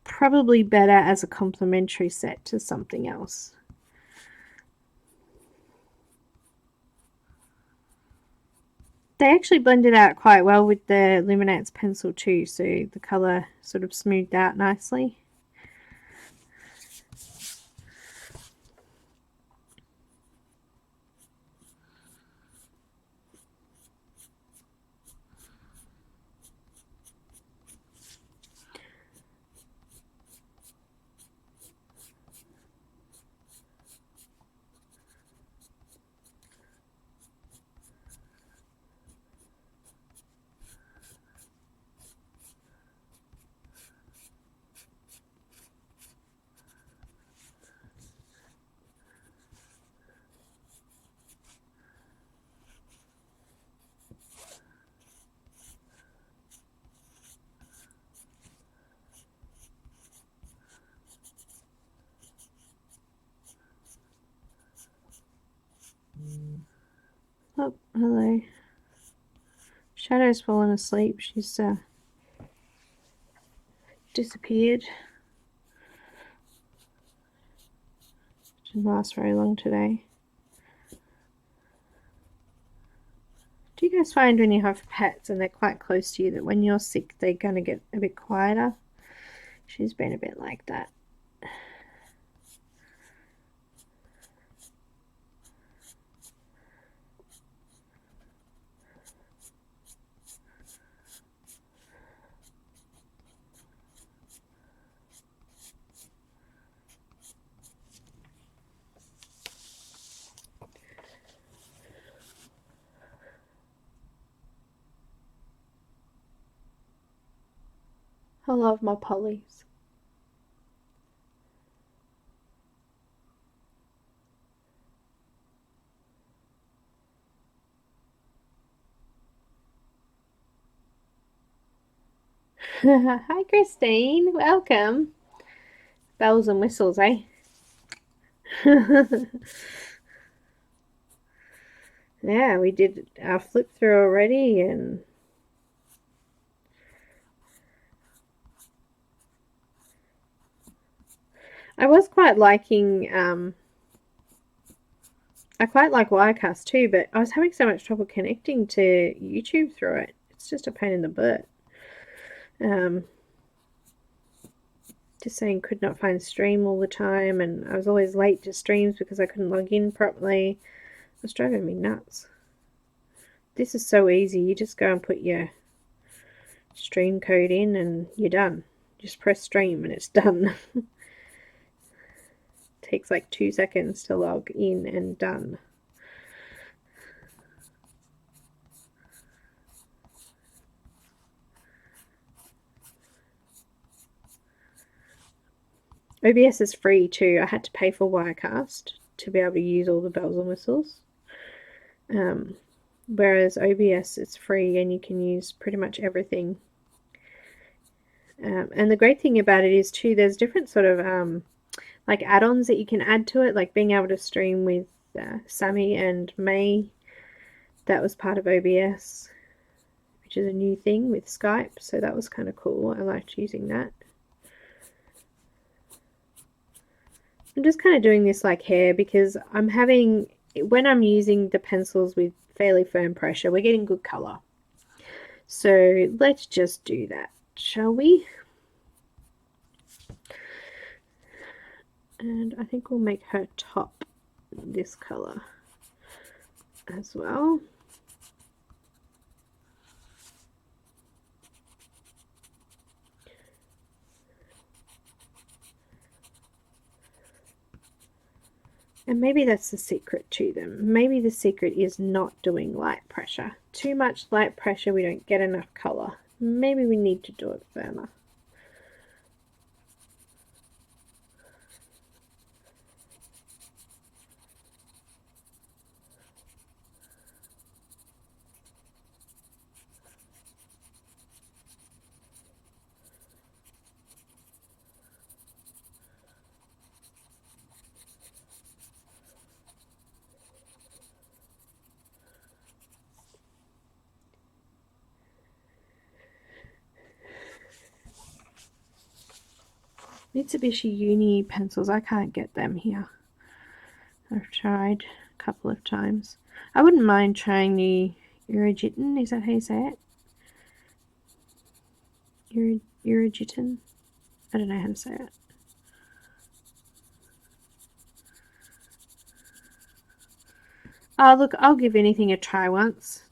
probably better as a complementary set to something else. They actually blended out quite well with the Luminance pencil too, so the colour sort of smoothed out nicely. Oh, hello. Shadow's fallen asleep. She's disappeared. Didn't last very long today. Do you guys find when you have pets and they're quite close to you that when you're sick they're going to get a bit quieter? She's been a bit like that. I love my polys. Hi Christine, welcome. Bells and whistles, eh? Yeah, we did our flip through already, and I was quite liking, I quite like Wirecast too, but I was having so much trouble connecting to YouTube through it. It's just a pain in the butt. Just saying could not find stream all the time, and I was always late to streams because I couldn't log in properly. It was driving me nuts. This is so easy. You just go and put your stream code in and you're done. Just press stream and it's done. Takes like 2 seconds to log in and done. OBS is free too. I had to pay for Wirecast to be able to use all the bells and whistles. Whereas OBS is free and you can use pretty much everything. And the great thing about it is too, there's different sort of like add-ons that you can add to it, like being able to stream with Sammy and May. That was part of OBS, which is a new thing with Skype, so that was kind of cool. I liked using that. I'm just kind of doing this like hair because I'm having, when I'm using the pencils with fairly firm pressure, we're getting good colour. So let's just do that, shall we? And I think we'll make her top this colour as well. And maybe that's the secret to them. Maybe the secret is not doing light pressure. Too much light pressure, we don't get enough colour. Maybe we need to do it firmer. Mitsubishi Uni pencils. I can't get them here. I've tried a couple of times. I wouldn't mind trying the Irigitan. Is that how you say it? Irigitan? I don't know how to say it. Oh, look, I'll give anything a try once.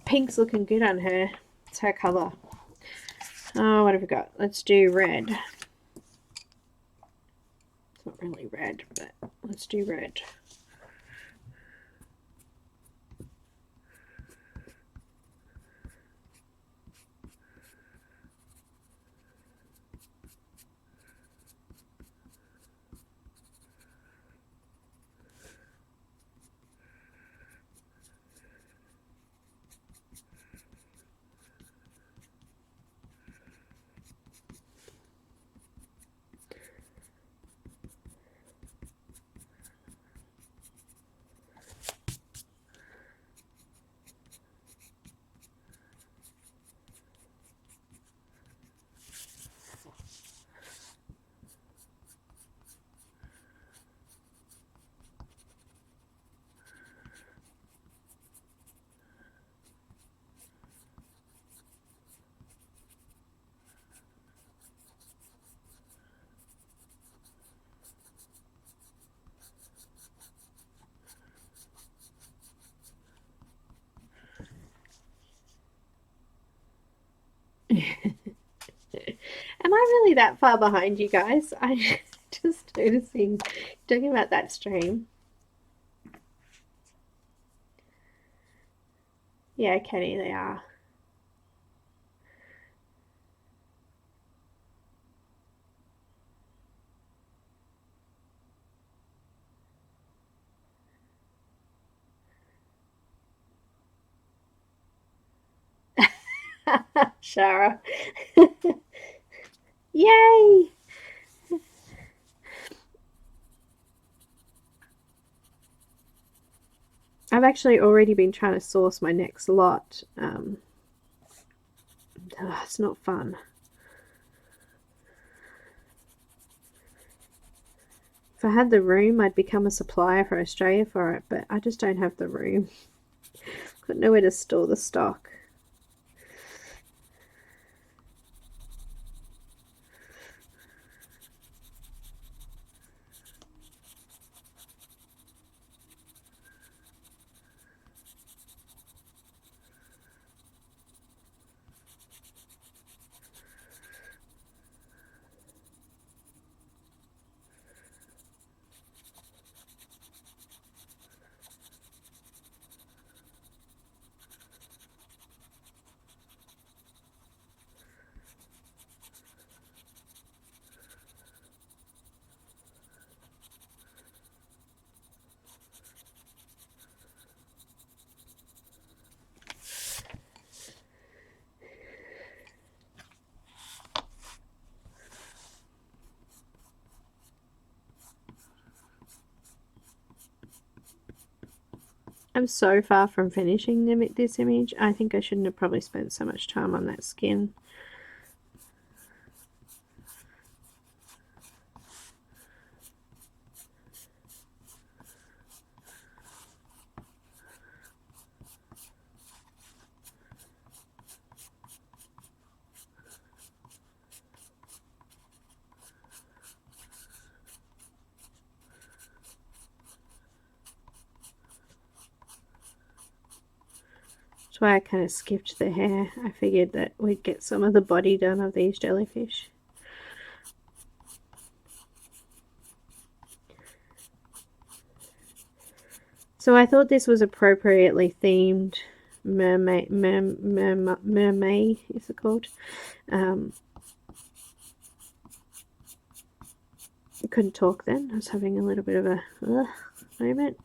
Pink's looking good on her. It's her colour. Oh, what have we got? Let's do red. It's not really red, but let's do red. Am I really that far behind you guys? I just noticing talking about that stream. Yeah, Kenny, they are. Shara. Yay! I've actually already been trying to source my next lot. It's not fun. If I had the room, I'd become a supplier for Australia for it, but I just don't have the room. Got nowhere to store the stock. I'm so far from finishing this image. I think I shouldn't have probably spent so much time on that skin. That's why I kind of skipped the hair. I figured that we'd get some of the body done of these jellyfish. So I thought this was appropriately themed mermaid, is it called? I couldn't talk then. I was having a little bit of a moment.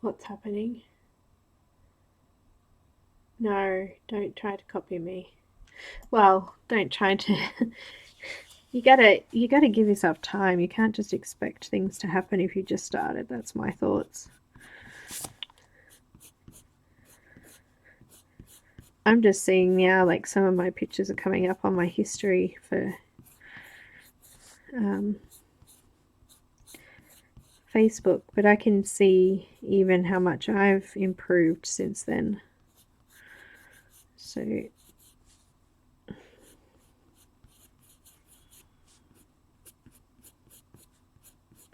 What's happening? No, don't try to copy me. Well, don't try to. You gotta give yourself time. You can't just expect things to happen if you just started. That's my thoughts. I'm just seeing now, like, some of my pictures are coming up on my history for Facebook, but I can see even how much I've improved since then. So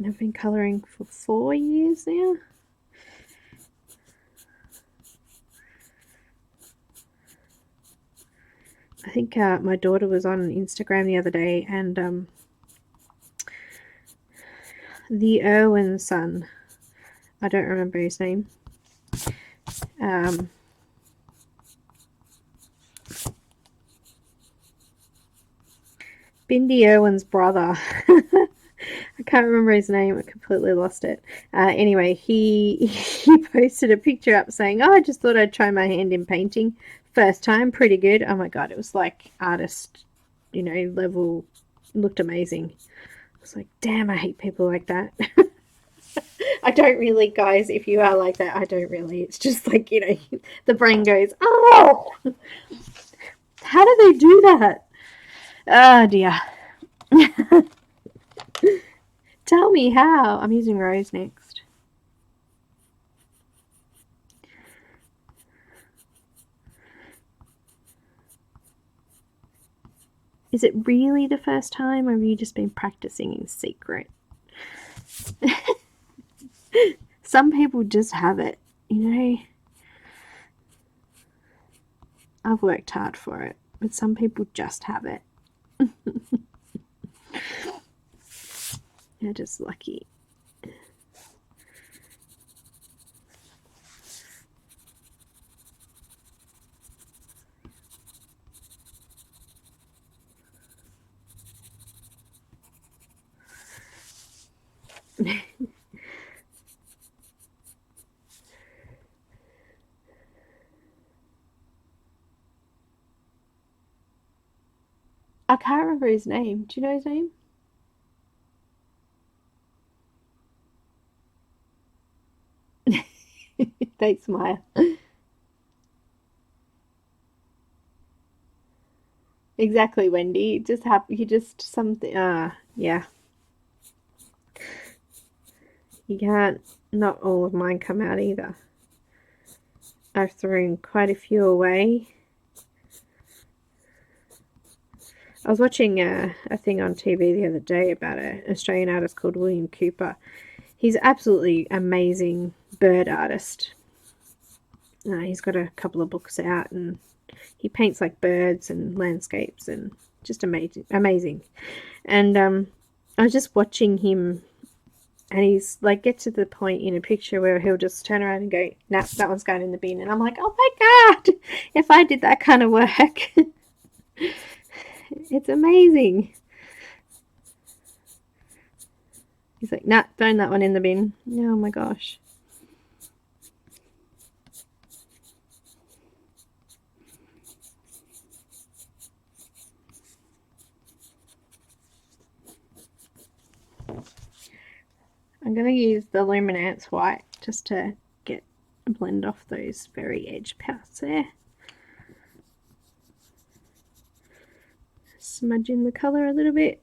I've been colouring for 4 years now. I think my daughter was on Instagram the other day, and the Irwin son, I don't remember his name, Bindi Irwin's brother. I can't remember his name. I completely lost it. Anyway, he posted a picture up saying, "Oh, I just thought I'd try my hand in painting. First time, pretty good." Oh my god, it was like artist, level. Looked amazing. I was like, damn, I hate people like that. I don't really, guys. If you are like that, I don't really. It's just like, the brain goes, oh, how do they do that? Oh dear. Tell me how. I'm using rose next. Is it really the first time, or have you just been practicing in secret? Some people just have it, I've worked hard for it, but some people just have it. They're just lucky. I can't remember his name. Do you know his name? They smile. Exactly, Wendy. You just something. Yeah. You can't. Not all of mine come out either. I've thrown quite a few away. I was watching a thing on TV the other day about an Australian artist called William Cooper. He's absolutely amazing bird artist. He's got a couple of books out, and he paints like birds and landscapes, and just amazing. And I was just watching him, and he's like, get to the point in a picture where he'll just turn around and go, nah, that one's going in the bin. And I'm like, oh my god, if I did that kind of work. It's amazing. He's like, nah, throwing that one in the bin. Oh my gosh. I'm going to use the Luminance white just to blend off those very edge parts there. Smudge in the colour a little bit.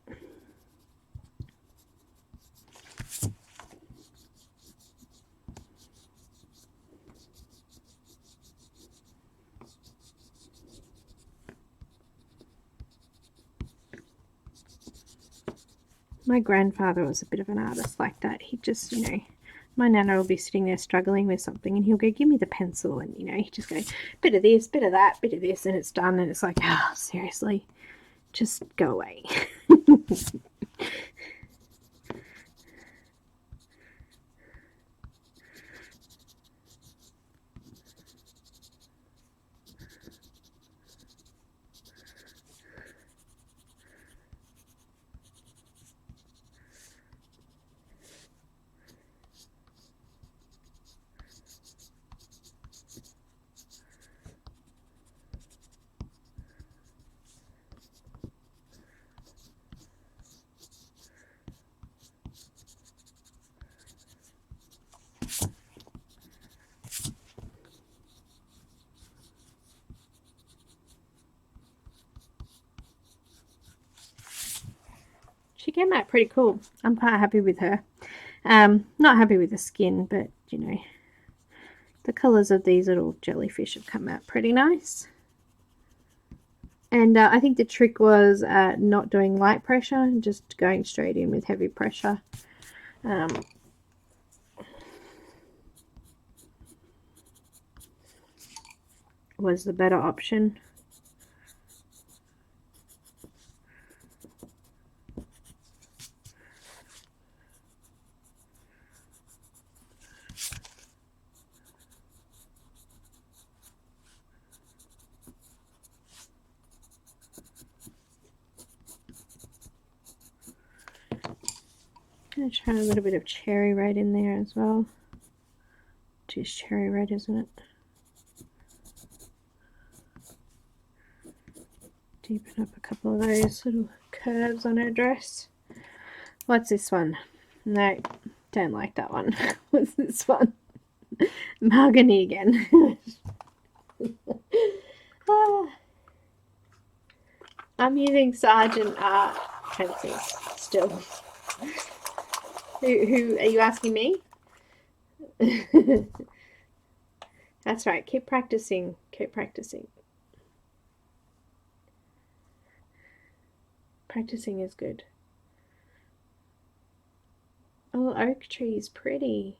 My grandfather was a bit of an artist like that. He just, my nana will be sitting there struggling with something, and he'll go, give me the pencil, and, he just go, bit of this, bit of that, bit of this, and it's done, and it's like, oh, seriously, just go away. came out pretty cool. I'm quite happy with her. Not happy with the skin, but you know, the colours of these little jellyfish have come out pretty nice. And I think the trick was not doing light pressure, just going straight in with heavy pressure. Was the better option. I'm going to try a little bit of cherry red in there as well. It is cherry red, isn't it? Deepen up a couple of those little curves on her dress. What's this one? No, don't like that one. What's this one? Mahogany again. I'm using Sergeant Art pencils still. Who are you asking me? That's right. Keep practicing. Keep practicing. Practicing is good. Oh, oak tree is pretty.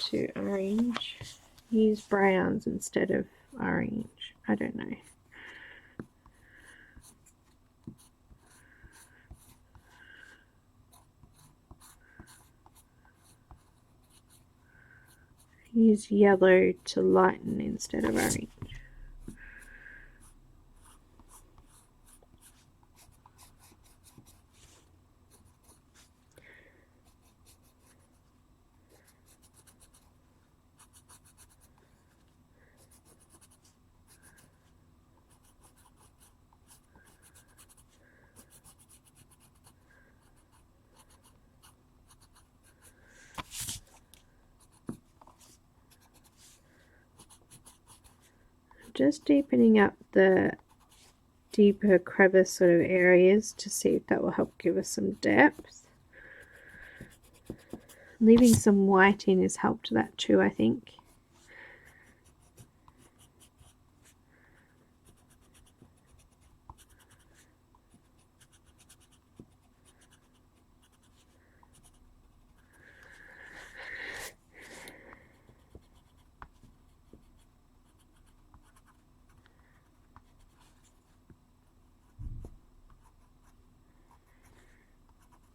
To orange. Use browns instead of orange. I don't know. Use yellow to lighten instead of orange. Just deepening up the deeper crevice sort of areas to see if that will help give us some depth. Leaving some white in has helped that too, I think.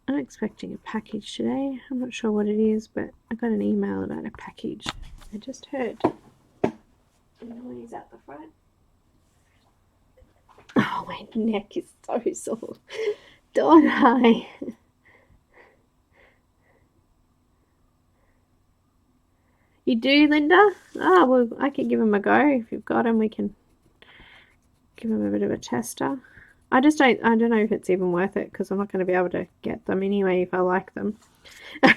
I'm expecting a package today. I'm not sure what it is, but I got an email about a package. I just heard noise at the front. Oh, my neck is so sore. Don't I? You do, Linda? Oh, well, I can give them a go. If you've got them, we can give them a bit of a tester. I don't know if it's even worth it because I'm not going to be able to get them anyway if I like them. I'm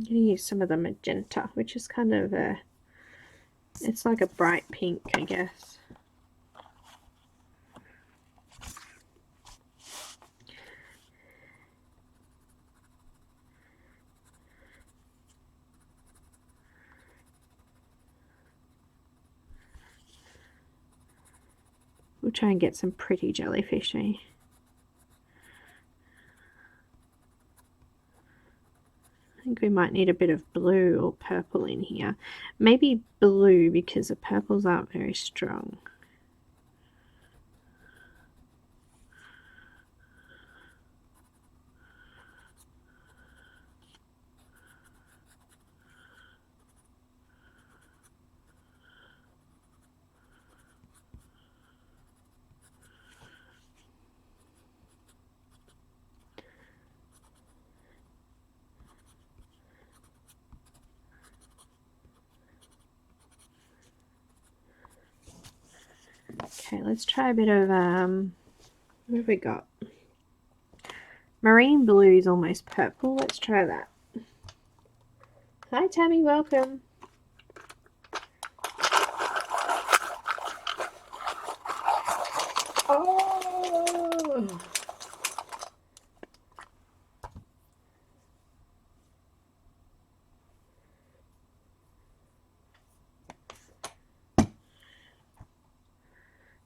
going to use some of the magenta, which is kind of a, it's like a bright pink, I guess. We'll try and get some pretty jellyfish, eh? I think we might need a bit of blue or purple in here. Maybe blue because the purples aren't very strong. Okay, let's try a bit of, what have we got? Marine blue is almost purple. Let's try that. Hi, Tammy, welcome. Oh!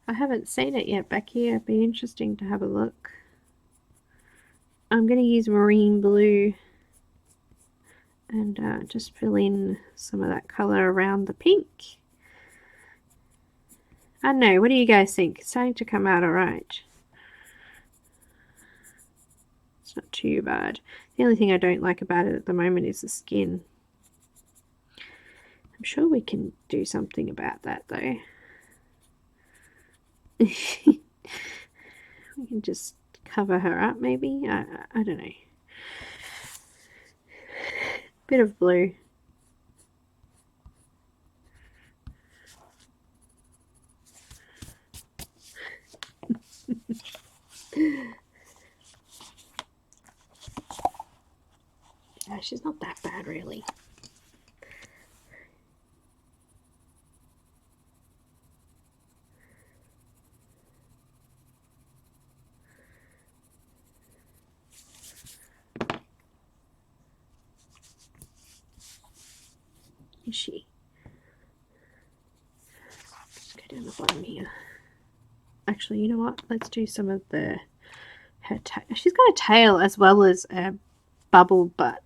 I haven't seen it yet back here. It'd be interesting to have a look. I'm going to use marine blue and just fill in some of that color around the pink. I don't know, what do you guys think? It's starting to come out alright. It's not too bad. The only thing I don't like about it at the moment is the skin. I'm sure we can do something about that though. We can just cover her up maybe. I don't know. Bit of blue. No, she's not that bad really. Is she? Let's go down the bottom here. Actually, you know what? Let's do some of her tail. She's got a tail as well as a bubble butt.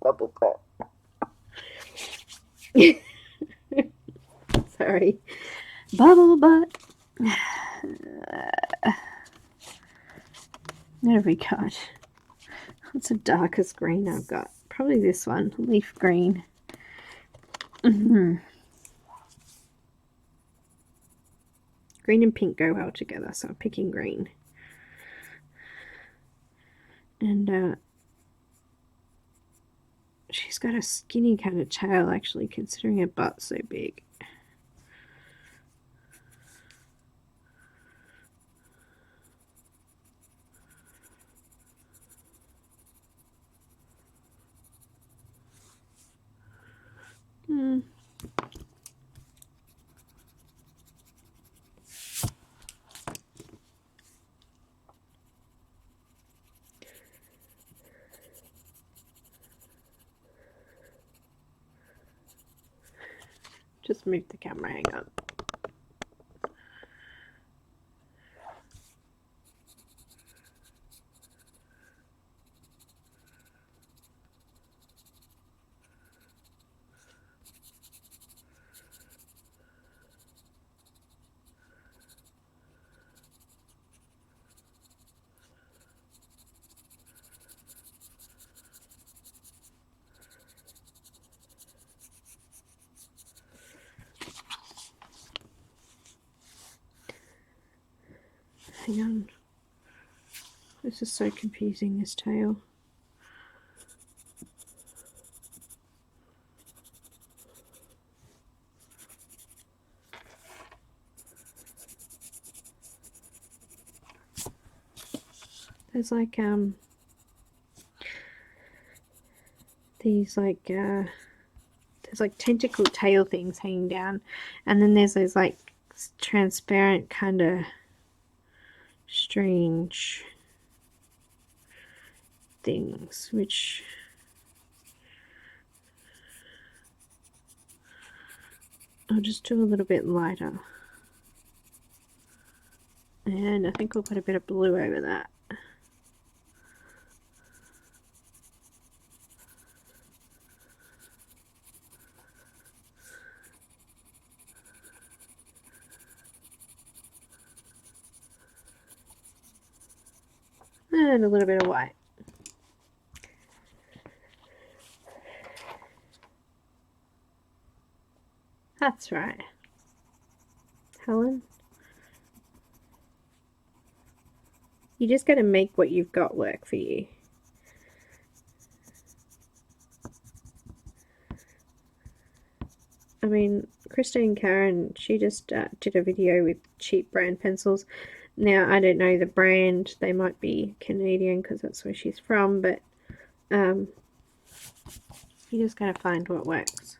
Bubble butt. Sorry. Bubble butt. What have we got? What's the darkest green I've got? Probably this one, leaf green. Green and pink go well together, so I'm picking green. And she's got a skinny kind of tail actually, considering her butt's so big. Just move the camera, hang on. Hang on. This is so confusing, this tail. There's like these like there's like tentacle tail things hanging down, and then there's those like transparent kind of strange things, which I'll just do a little bit lighter, and I think we'll put a bit of blue over that. And a little bit of white. That's right, Helen. You just got to make what you've got work for you. I mean, Christine Caran, she just did a video with cheap brand pencils. Now, I don't know the brand. They might be Canadian because that's where she's from, but you just gotta find what works.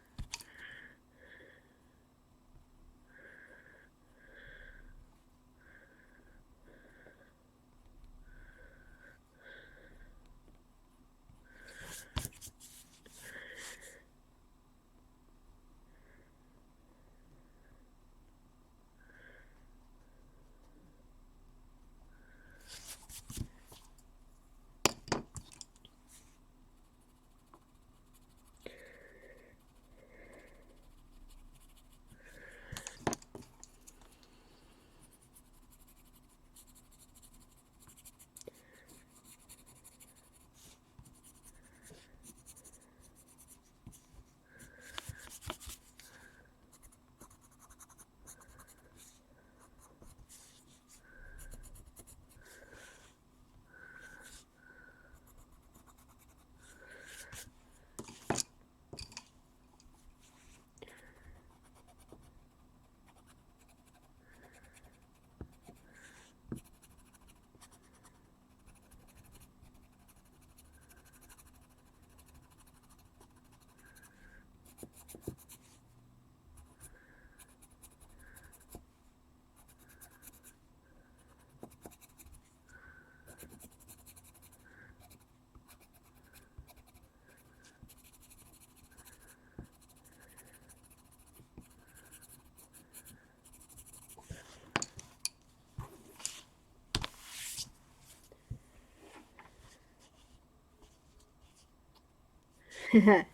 I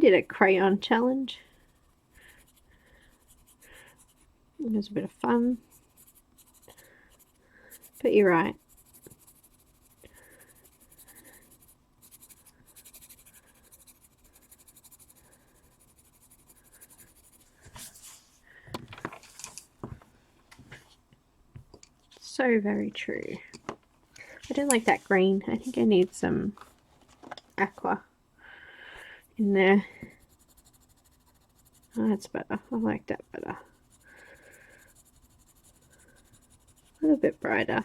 did a crayon challenge. It was a bit of fun. But you're right. So very true. I don't like that green. I think I need some aqua in there. Oh, that's better. I like that better. A little bit brighter.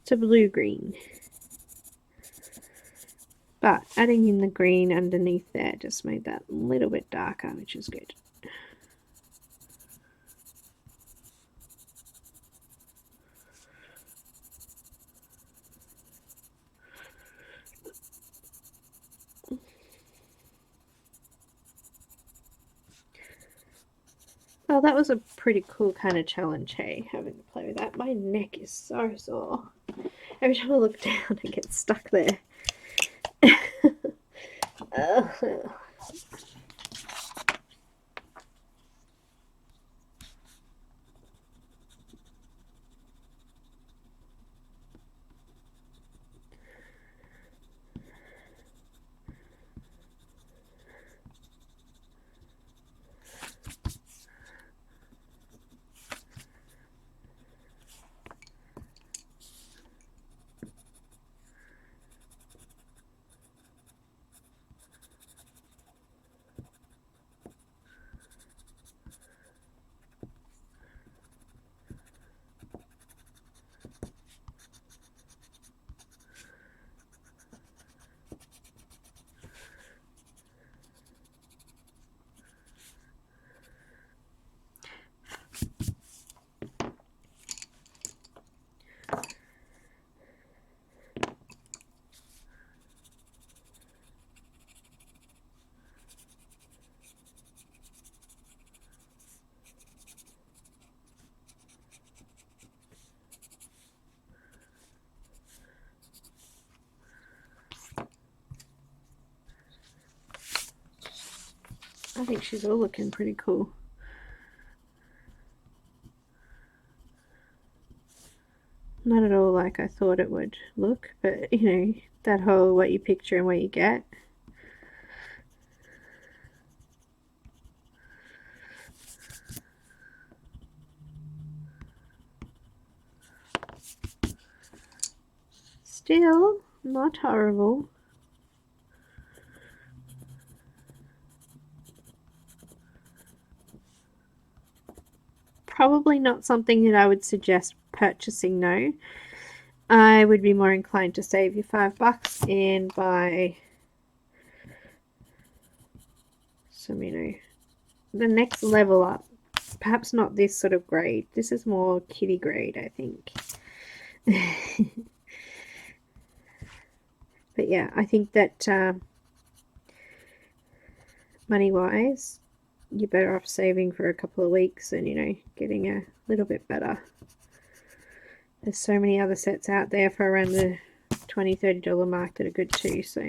It's a blue-green. But adding in the green underneath there just made that a little bit darker, which is good. Well, that was a pretty cool kind of challenge, hey, having to play with that. My neck is so sore. Every time I look down, I get stuck there. I think she's all looking pretty cool. Not at all like I thought it would look, but you know, that whole what you picture and what you get. Still not horrible. probably not something that I would suggest purchasing, no. I would be more inclined to save your $5 and buy some, you know, the next level up. Perhaps not this sort of grade. This is more kiddie grade, I think. But yeah, I think that money-wise, you're better off saving for a couple of weeks and, you know, getting a little bit better. There's so many other sets out there for around the $20, $30 mark that are good too, so...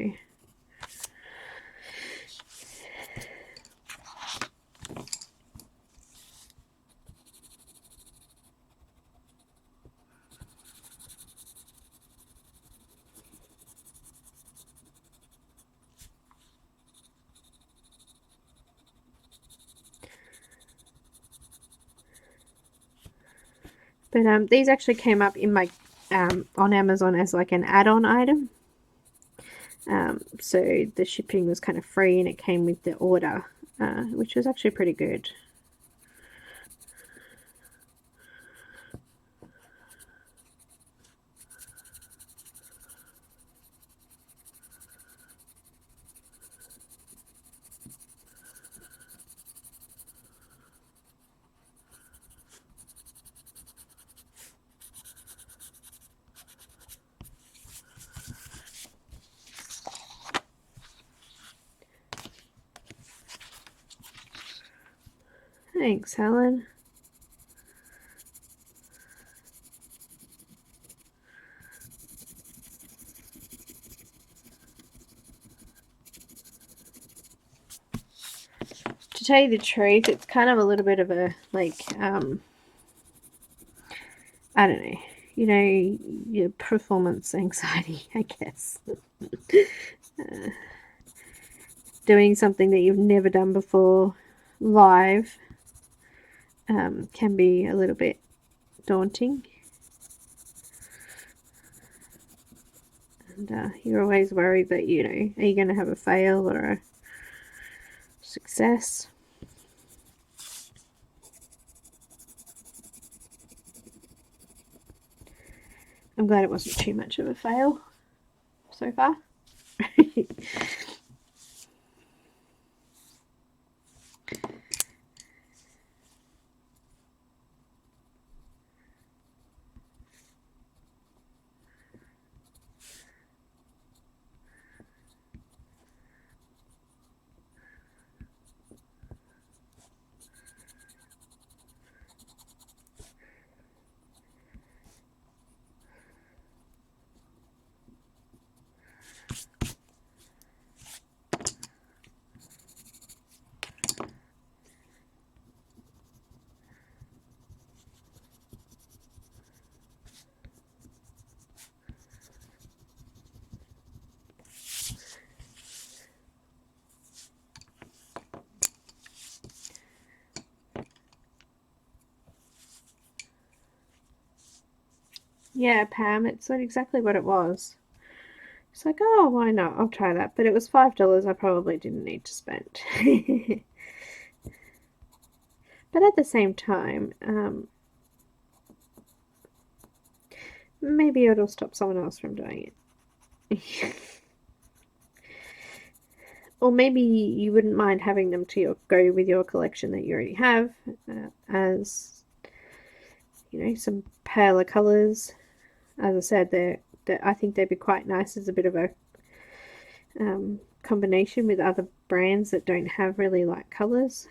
But these actually came up in my on Amazon as like an add-on item. So the shipping was kind of free and it came with the order, which was actually pretty good. Thanks, Helen. To tell you the truth, it's kind of a little bit of a, like, I don't know, you know, your performance anxiety, I guess. Doing something that you've never done before live can be a little bit daunting. And you're always worried that, you know, are you going to have a fail or a success? I'm glad it wasn't too much of a fail so far. Yeah, Pam, it's exactly what it was. It's like, oh, why not? I'll try that. But it was $5 I probably didn't need to spend. But at the same time, maybe it'll stop someone else from doing it. Or maybe you wouldn't mind having them to go with your collection that you already have, as, you know, some paler colours. As I said, I think they'd be quite nice as a bit of a combination with other brands that don't have really light colours.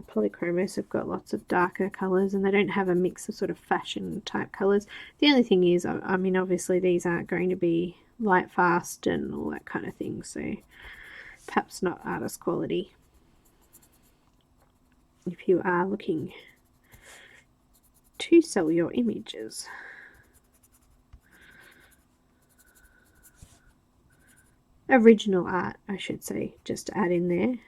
Polychromos have got lots of darker colours and they don't have a mix of sort of fashion type colours. The only thing is, I mean, obviously these aren't going to be light fast and all that kind of thing, so perhaps not artist quality if you are looking to sell your images. Original art, I should say, just to add in there.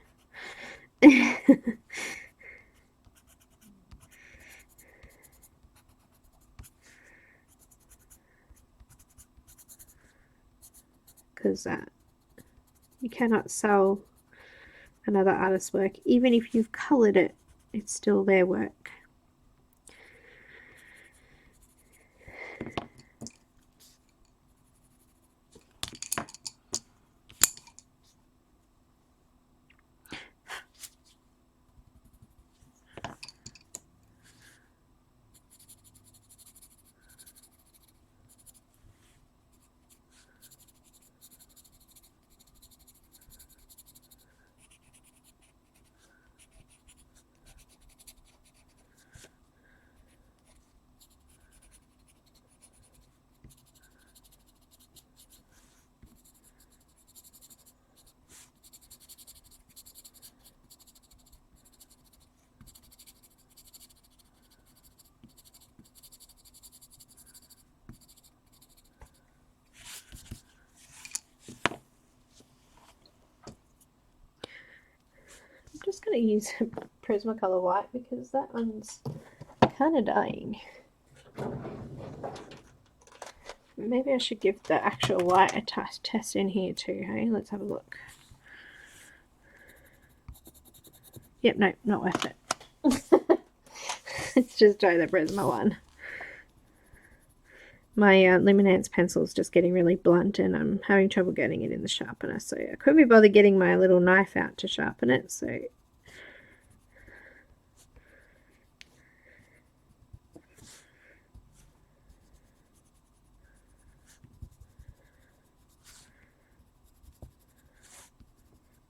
Because you cannot sell another artist's work. Even if you've coloured it, it's still their work. I'm just going to use Prismacolor white because that one's kind of dying. Maybe I should give the actual white a test in here too, hey? Let's have a look. Yep, no, not worth it. Let's just try the Prisma one. My Luminance pencil is just getting really blunt and I'm having trouble getting it in the sharpener, so I couldn't be bothered getting my little knife out to sharpen it, so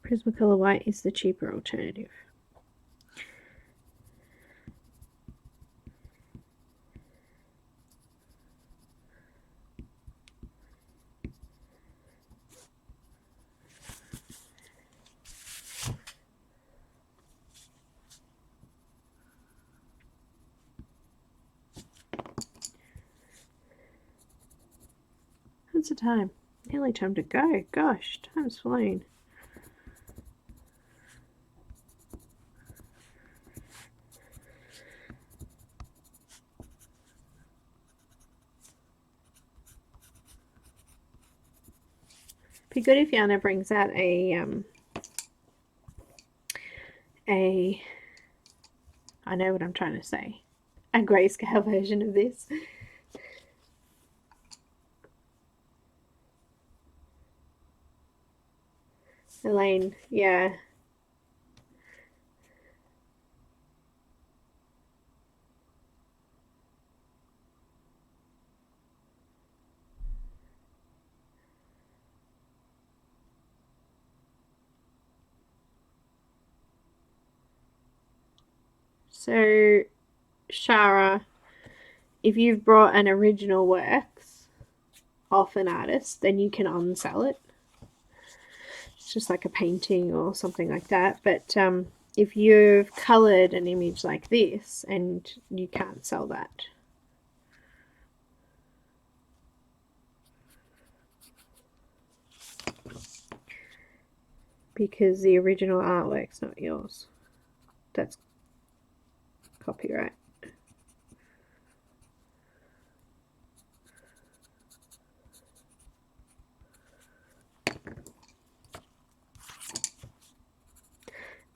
Prismacolor white is the cheaper alternative. What's the time? Nearly time to go. Gosh, time's flown. Be good if Janna brings out a I know what I'm trying to say, a grayscale version of this. Elaine, yeah. So, Shara, if you've brought an original works off an artist, then you can unsell it. It's just like a painting or something like that. But if you've coloured an image like this, and you can't sell that. Because the original artwork's not yours. That's copyright.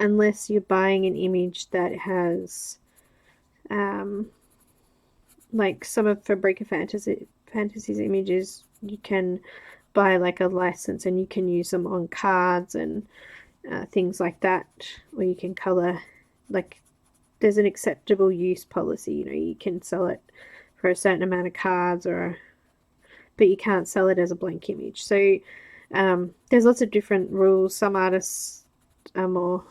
Unless you're buying an image that has like some of Fabrica Fantasy's images, you can buy like a license and you can use them on cards and things like that, or you can color, like there's an acceptable use policy, you know, you can sell it for a certain amount of cards, or but you can't sell it as a blank image. So there's lots of different rules. Some artists are more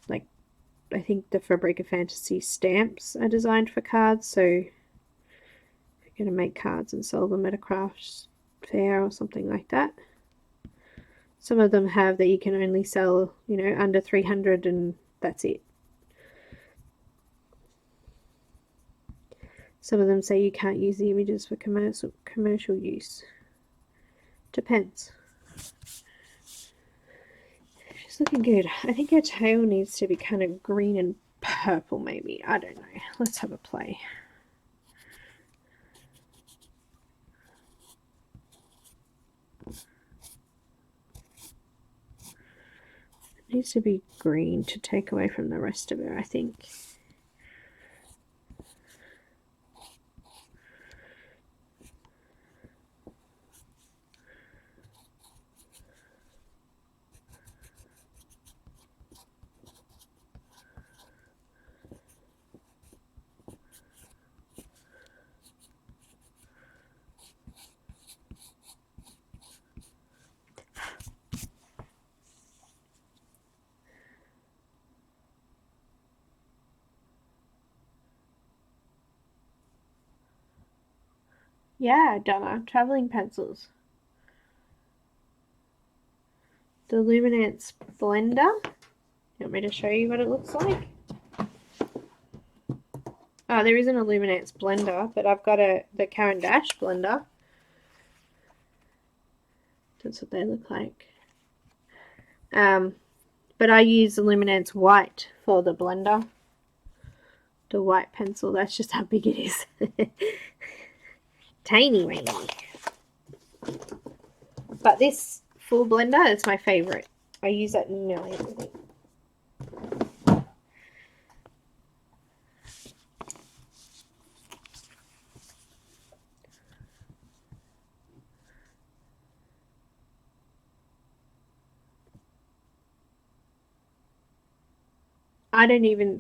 like, I think the Fabrica Fantasy stamps are designed for cards, so if you're going to make cards and sell them at a crafts fair or something like that. Some of them have that you can only sell, you know, under 300 and that's it. Some of them say you can't use the images for commercial use. Depends. She's looking good. I think her tail needs to be kind of green and purple maybe. I don't know. Let's have a play. Needs to be green to take away from the rest of it, I think. Yeah, Donna, traveling pencils. The Luminance blender. You want me to show you what it looks like? Oh, there isn't a Luminance blender, but I've got the Caran blender. That's what they look like. But I use the Luminance white for the blender. The white pencil, that's just how big it is. Tiny weeny. But this full blender is my favorite. I use that in nearly everything.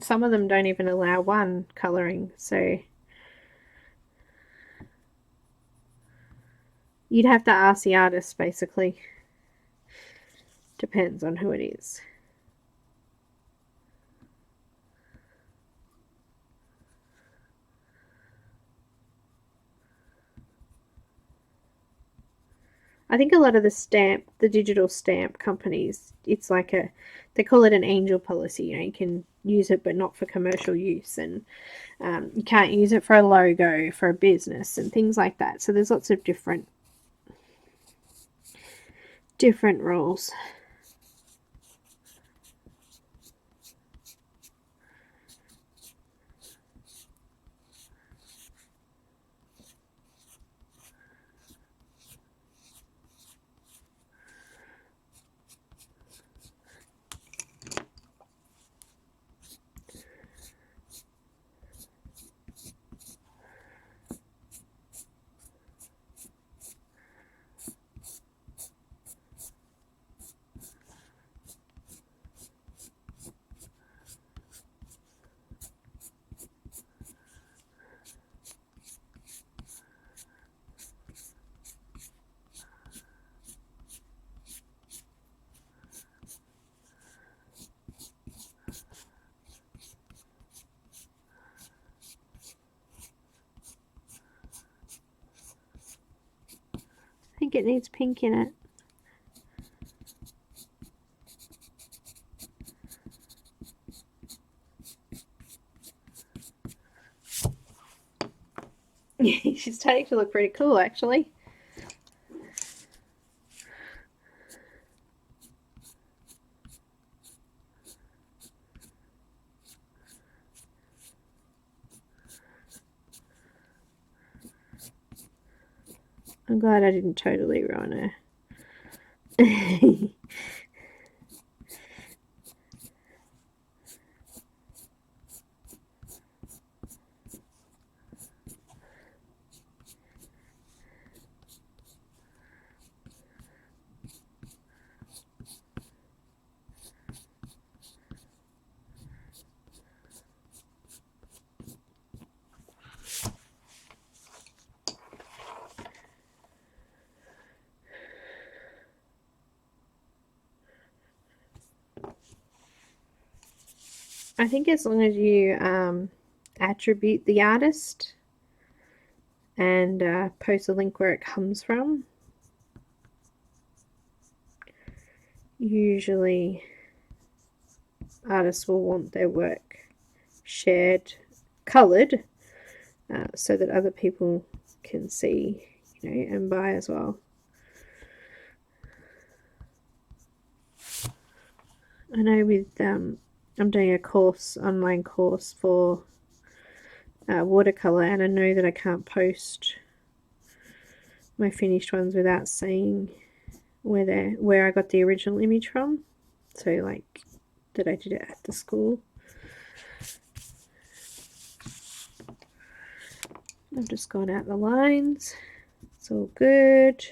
Some of them don't even allow one colouring, so you'd have to ask the artist, basically. Depends on who it is. I think a lot of the digital stamp companies, it's like they call it an angel policy. You can use it, but not for commercial use, and you can't use it for a logo for a business and things like that. So there's lots of different rules. I think it needs pink in it. She's starting to look pretty cool, actually. I'm glad I didn't totally ruin her. I think as long as you attribute the artist and post a link where it comes from, usually artists will want their work shared, coloured, so that other people can see, and buy as well. I know with I'm doing a online course for watercolor, and I know that I can't post my finished ones without saying where I got the original image from. So like that I did it at the school. I've just gone out the lines. It's all good.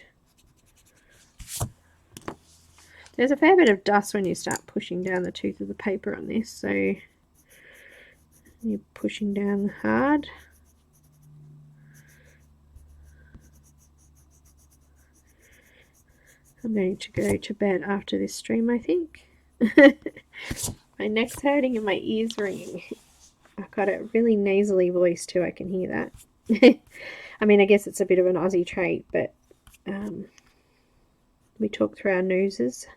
There's a fair bit of dust when you start pushing down the tooth of the paper on this, so you're pushing down hard. I'm going to go to bed after this stream, I think. My neck's hurting and my ears ringing. I've got a really nasally voice too, I can hear that. I mean, I guess it's a bit of an Aussie trait, but we talk through our noses.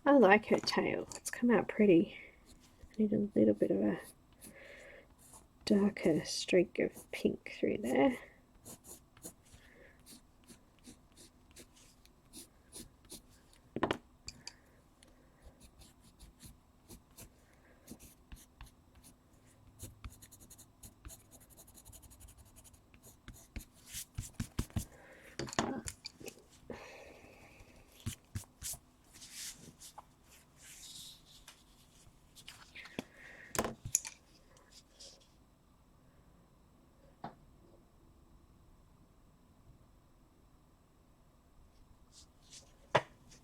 I like her tail. It's come out pretty. I need a little bit of a darker streak of pink through there.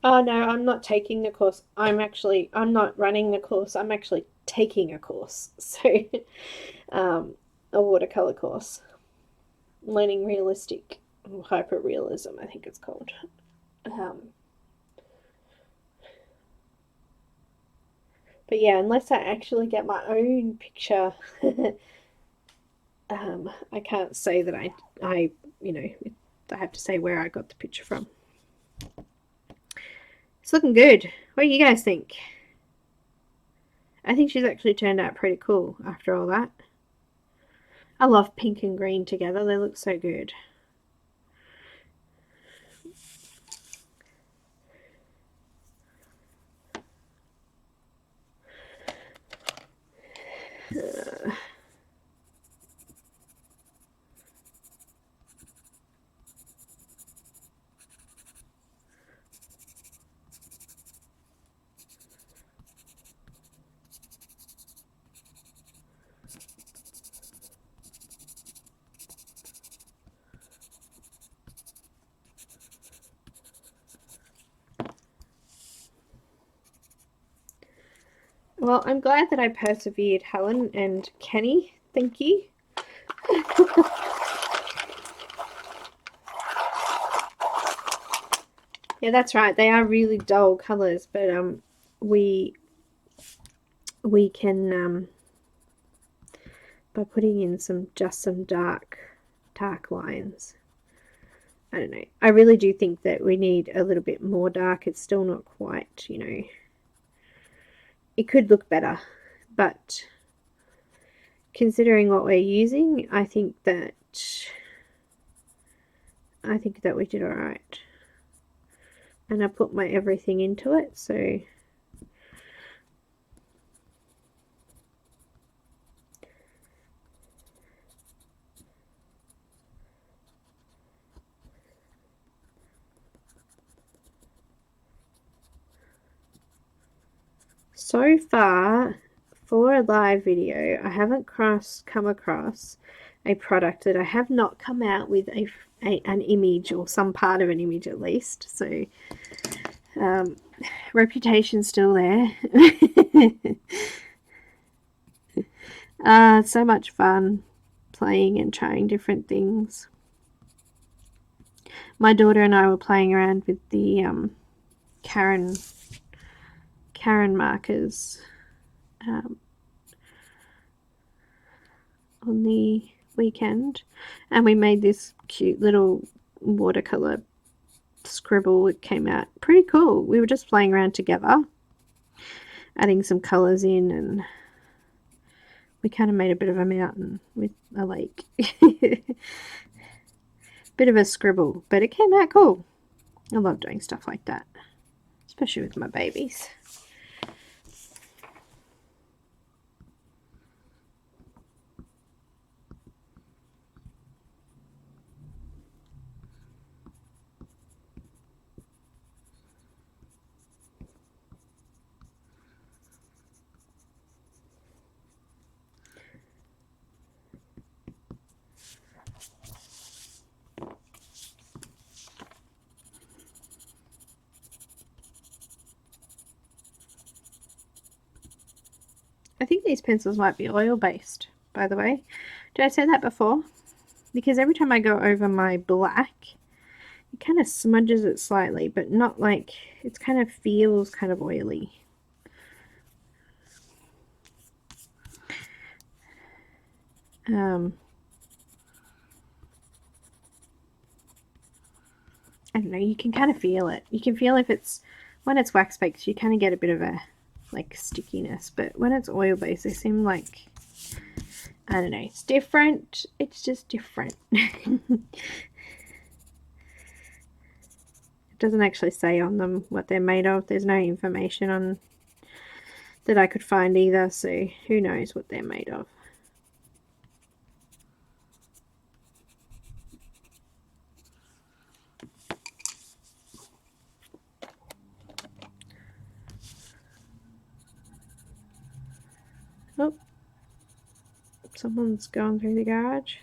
Oh no, I'm not taking the course. I'm not running the course. I'm actually taking a course. So, a watercolor course. Learning realistic, hyper-realism, I think it's called. But yeah, unless I actually get my own picture, I can't say that I have to say where I got the picture from. It's looking good. What do you guys think? I think she's actually turned out pretty cool after all that. I love pink and green together. They look so good. Well, I'm glad that I persevered, Helen and Kenny. Thank you. Yeah, that's right. They are really dull colours, but we can by putting in some dark lines. I don't know. I really do think that we need a little bit more dark. It's still not quite, you know. It could look better, but considering what we're using, I think that we did all right. And I put my everything into it, so so far for a live video, I haven't come across a product that I have not come out with an image or some part of an image at least. So reputation's still there. So much fun playing and trying different things. My daughter and I were playing around with the Caran markers on the weekend, and we made this cute little watercolor scribble. It came out pretty cool. We were just playing around together, adding some colors in, and we kind of made a bit of a mountain with a lake. Bit of a scribble, but it came out cool. I love doing stuff like that, especially with my babies. I think these pencils might be oil based, by the way. Did I say that before? Because every time I go over my black, it kind of smudges it slightly, but not like, it kind of feels kind of oily. I don't know, you can kind of feel it. You can feel if it's, when it's wax baked, you kind of get a bit of a like stickiness, but when it's oil based, they seem like, I don't know, it's different. It's just different. It doesn't actually say on them what they're made of. There's no information on that I could find either, so who knows what they're made of. Oh, someone's gone through the garage.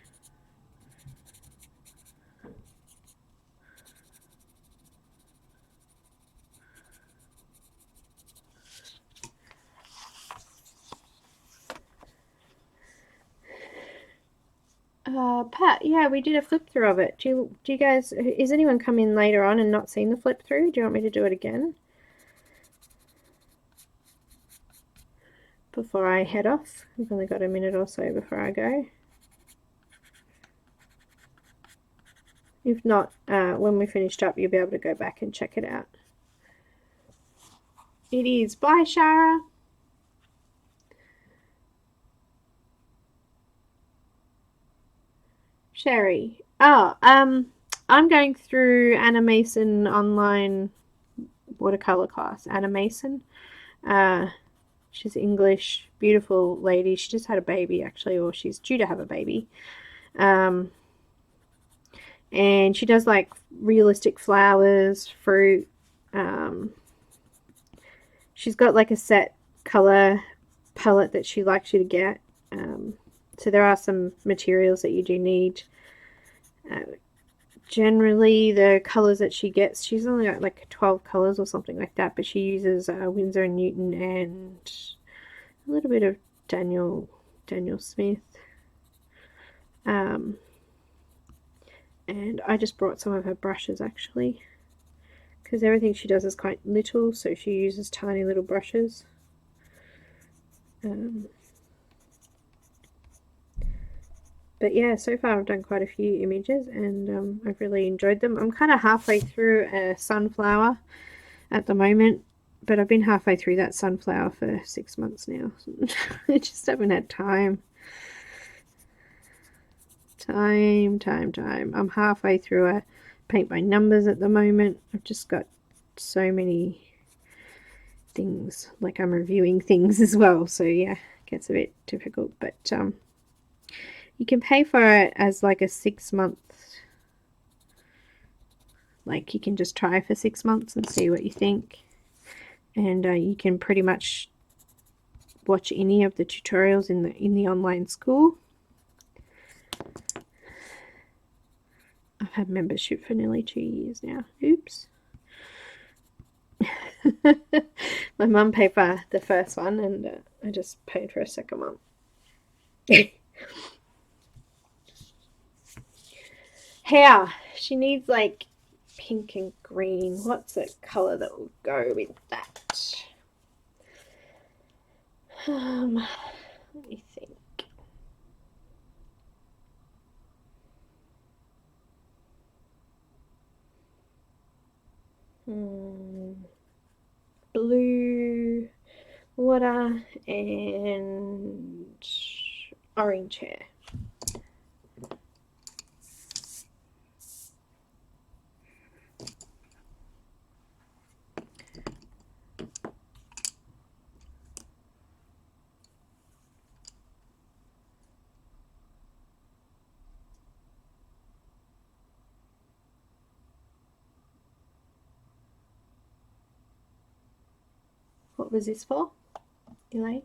Pat, yeah, we did a flip through of it. Do you guys, is anyone come in later on and not seen the flip through? Do you want me to do it again? Before I head off. We've only got a minute or so before I go. If not, when we finished up, you'll be able to go back and check it out. It is. Bye, Shara. Sherry. Oh, I'm going through Anna Mason online watercolor class. Anna Mason. She's English, beautiful lady. She just had a baby, actually, or she's due to have a baby. And she does like realistic flowers, fruit. She's got like a set color palette that she likes you to get. So there are some materials that you do need. Generally, the colors that she gets, she's only got like 12 colors or something like that, but she uses Winsor and Newton and a little bit of Daniel Smith. And I just brought some of her brushes actually, because everything she does is quite little, so she uses tiny little brushes. But yeah, so far I've done quite a few images and I've really enjoyed them. I'm kind of halfway through a sunflower at the moment, but I've been halfway through that sunflower for 6 months now. I just haven't had time. I'm halfway through a paint by numbers at the moment. I've just got so many things, like I'm reviewing things as well, so yeah, it gets a bit difficult, but you can pay for it as like a 6 month, like you can just try for 6 months and see what you think, and you can pretty much watch any of the tutorials in the online school. I've had membership for nearly 2 years now. Oops. My mum paid for the first one and I just paid for a second one. Hair. She needs like pink and green. What's the colour that will go with that? Let me think. Blue, water, and orange hair. What was this for, Elaine?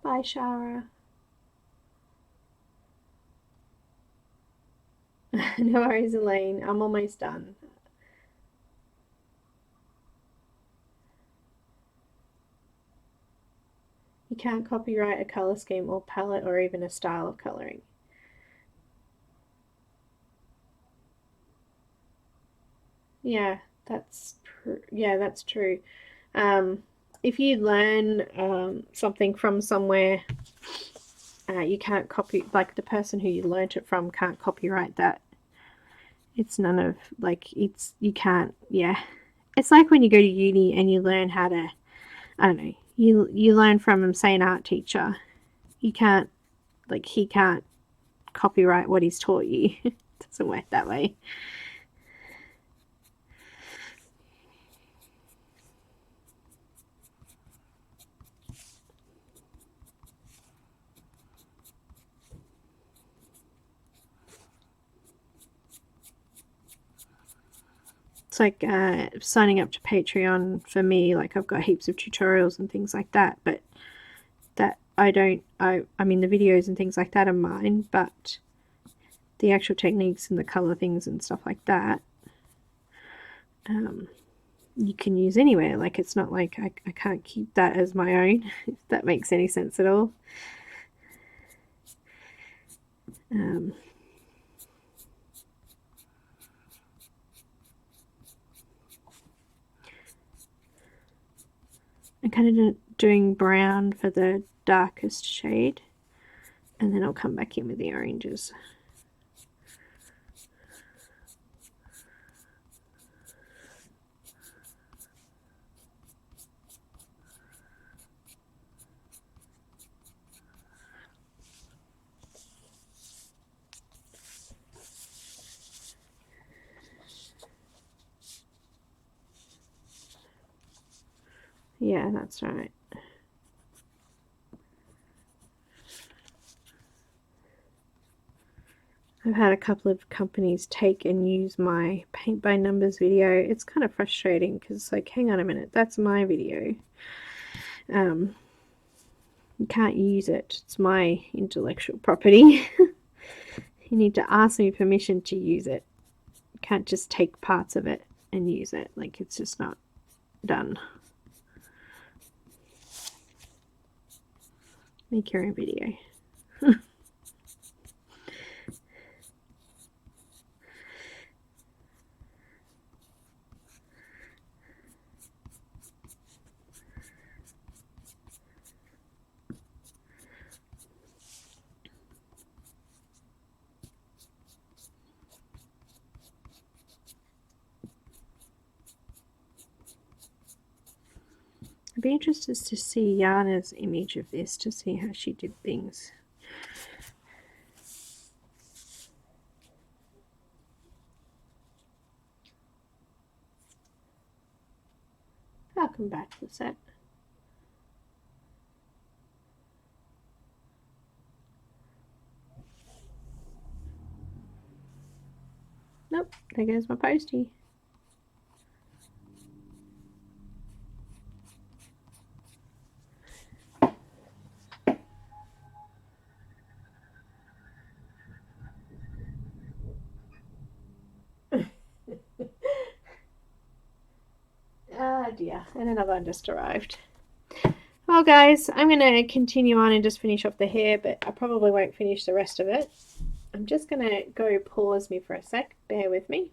Bye, Shara. No worries, Elaine. I'm almost done. You can't copyright a color scheme or palette or even a style of coloring. Yeah, that's true. Um, if you learn something from somewhere, you can't copy, like the person who you learnt it from can't copyright that. It's none of, like, you can't, yeah. It's like when you go to uni and you learn how to, I don't know, you learn from, say, an art teacher. You can't, like, he can't copyright what he's taught you. It doesn't work that way. It's like signing up to Patreon for me. Like, I've got heaps of tutorials and things like that, but that I don't, I mean, the videos and things like that are mine, but the actual techniques and the color things and stuff like that, you can use anywhere. Like, it's not like I can't keep that as my own, if that makes any sense at all. I'm kind of doing brown for the darkest shade, and then I'll come back in with the oranges. Yeah, that's right. I've had a couple of companies take and use my paint by numbers video. It's kind of frustrating because it's like, hang on a minute, that's my video. You can't use it. It's my intellectual property. You need to ask me permission to use it. You can't just take parts of it and use it. Like, it's just not done. Make your own video. I'd be interested to see Janna's image of this, to see how she did things. I'll come back to the set. Nope, there goes my postie. Ah dear, and another one just arrived. Well guys, I'm going to continue on and just finish off the hair, but I probably won't finish the rest of it. I'm just going to go pause me for a sec, bear with me.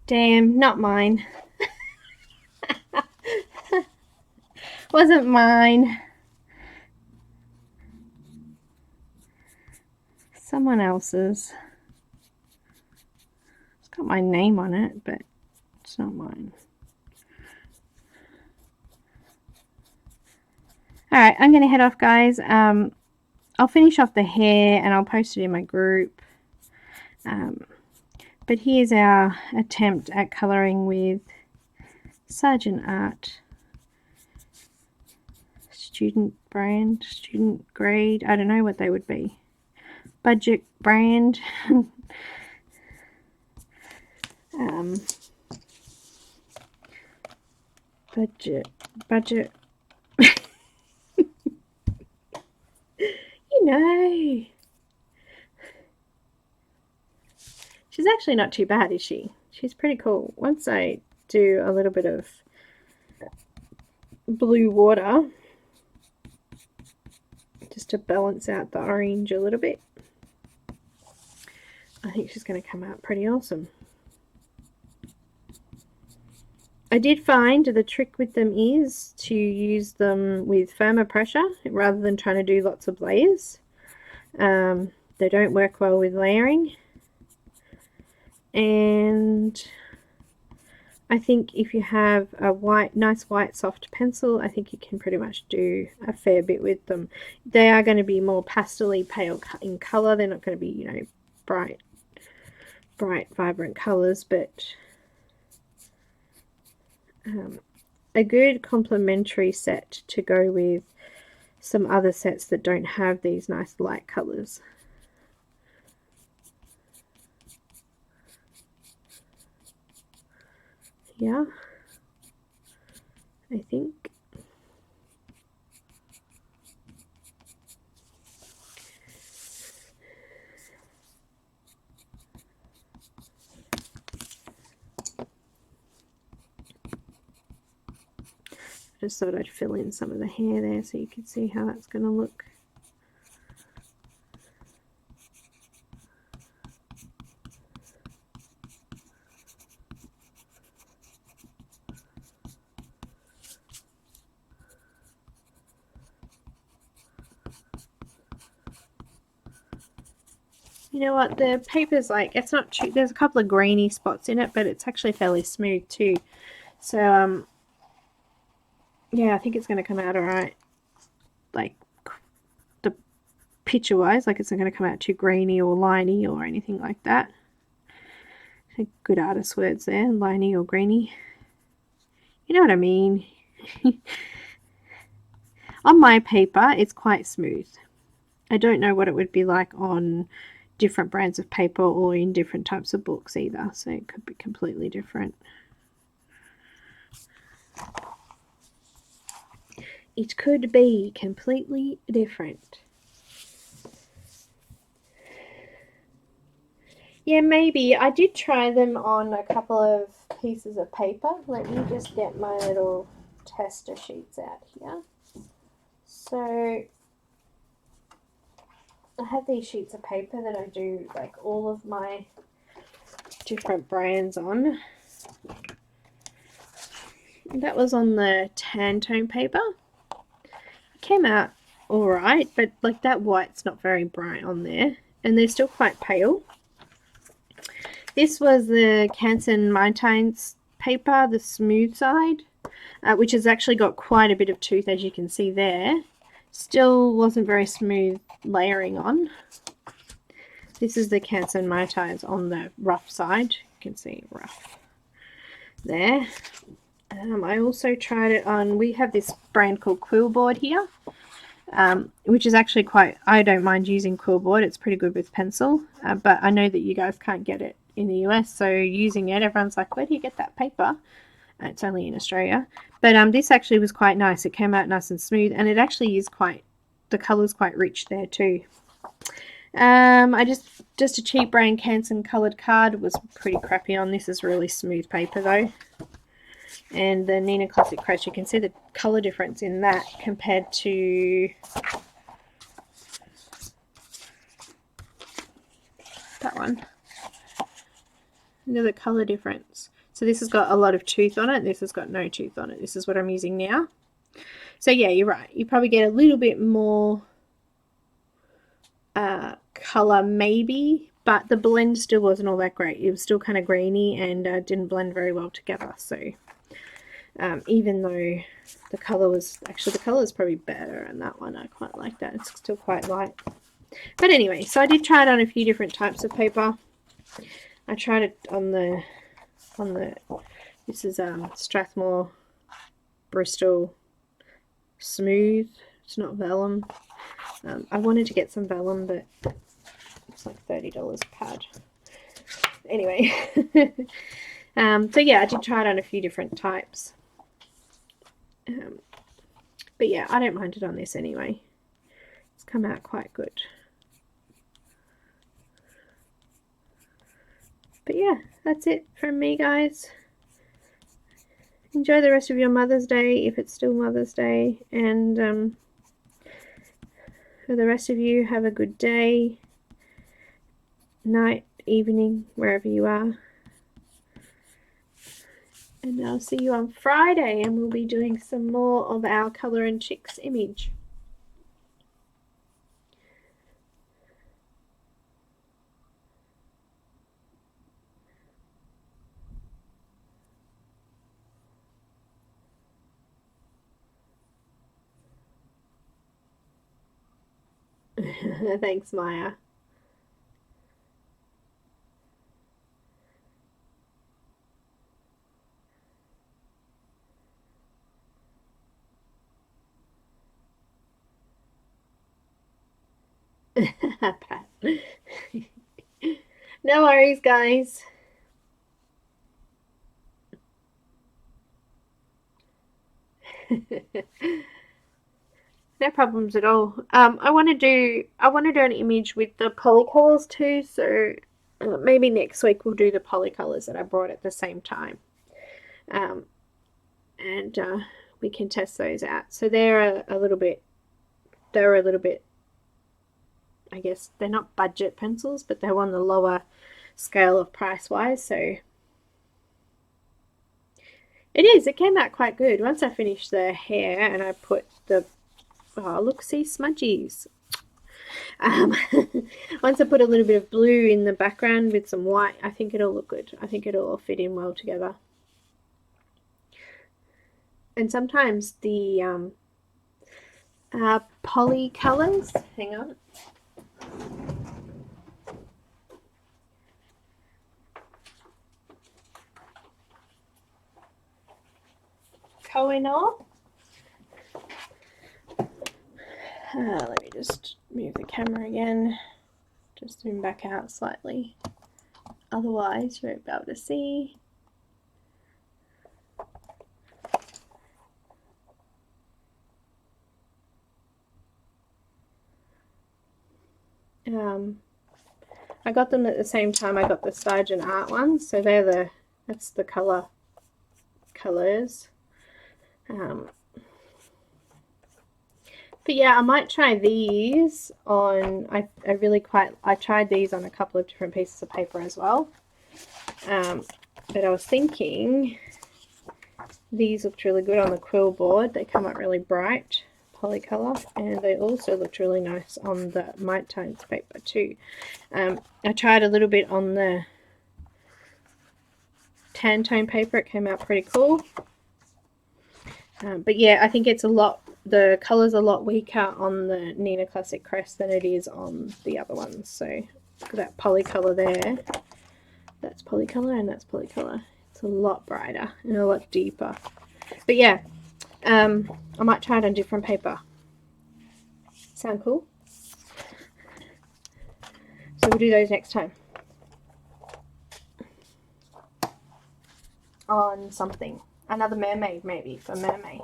Damn, not mine. Wasn't mine. Someone else's. It's got my name on it, but it's not mine. Alright, I'm going to head off, guys. I'll finish off the hair and I'll post it in my group. But here's our attempt at colouring with Sergeant Art. Student brand, student grade, I don't know what they would be. Budget brand. Budget. You know. She's actually not too bad, is she? She's pretty cool. Once I do a little bit of blue water, just to balance out the orange a little bit, I think she's going to come out pretty awesome. I did find the trick with them is to use them with firmer pressure rather than trying to do lots of layers. They don't work well with layering. And I think if you have a nice white soft pencil, I think you can pretty much do a fair bit with them. They are going to be more pastel-y pale in colour. They're not going to be, you know, bright vibrant colours, but a good complementary set to go with some other sets that don't have these nice light colours. Yeah, I think. I just thought I'd fill in some of the hair there so you could see how that's going to look. You know what, the paper's like, it's not too, there's a couple of grainy spots in it, but it's actually fairly smooth too. So, yeah, I think it's going to come out alright. Like, the picture-wise, like it's not going to come out too grainy or liney or anything like that. Good artist words there, liney or grainy. You know what I mean. On my paper, it's quite smooth. I don't know what it would be like on different brands of paper or in different types of books either, so it could be completely different. It could be completely different. Yeah, maybe. I did try them on a couple of pieces of paper. Let me just get my little tester sheets out here. So I have these sheets of paper that I do like all of my different brands on. That was on the tan tone paper. It came out alright, but like that white's not very bright on there, and they're still quite pale. This was the Canson Mytines paper, the smooth side, which has actually got quite a bit of tooth, as you can see there. Still wasn't very smooth layering on. This is the Canson Mytines on the rough side. You can see rough there. I also tried it on, we have this brand called Quillboard here, which is actually quite, I don't mind using Quillboard. It's pretty good with pencil, but I know that you guys can't get it in the US, so using it, everyone's like, where do you get that paper? It's only in Australia. But this actually was quite nice. It came out nice and smooth, and it actually is quite, the colour's quite rich there too. I just a cheap brand Canson coloured card was pretty crappy on. This is really smooth paper though. And the Neenah Classic Crest, you can see the colour difference in that compared to that one. Look at the colour difference. So this has got a lot of tooth on it. This has got no tooth on it. This is what I'm using now. So yeah, you're right. You probably get a little bit more colour maybe, but the blend still wasn't all that great. It was still kind of grainy and didn't blend very well together. So even though the colour was, actually the colour is probably better in that one. I quite like that. It's still quite light. But anyway, so I did try it on a few different types of paper. I tried it on the this is Strathmore Bristol Smooth. It's not vellum. I wanted to get some vellum, but it's like $30 a pad. Anyway, so yeah, I did try it on a few different types. But yeah, I don't mind it on this anyway. It's come out quite good. But yeah, that's it from me, guys. Enjoy the rest of your Mother's Day, if it's still Mother's Day, and for the rest of you, have a good day, night, evening, wherever you are. And I'll see you on Friday, and we'll be doing some more of our Colour and Chicks image. Thanks, Maya. Pat. No worries, guys. No problems at all. I want to do an image with the polycolors too, so maybe next week we'll do the polycolors that I brought at the same time, and we can test those out. So they're a little bit, I guess they're not budget pencils, but they're on the lower scale of price wise. So it came out quite good once I finished the hair and I put the, oh look, see, smudgies. Once I put a little bit of blue in the background with some white, I think it'll look good. I think it'll all fit in well together. And sometimes the poly colors, hang on. Kohinoor. Let me just move the camera again. Just zoom back out slightly. Otherwise, you won't be able to see. I got them at the same time I got the Sergeant Art ones, so that's the colors. But yeah, I might try these on, I tried these on a couple of different pieces of paper as well. But I was thinking these looked really good on the quill board. They come up really bright polycolor, and they also looked really nice on the Mite Tones paper too. I tried a little bit on the tan tone paper. It came out pretty cool. But yeah, I think it's the color's a lot weaker on the Neenah Classic Crest than it is on the other ones. So look at that polycolor there. That's polycolor and that's polycolor. It's a lot brighter and a lot deeper. But yeah, I might try it on different paper. Sound cool? So we'll do those next time. On something. Another mermaid maybe, for mermaid.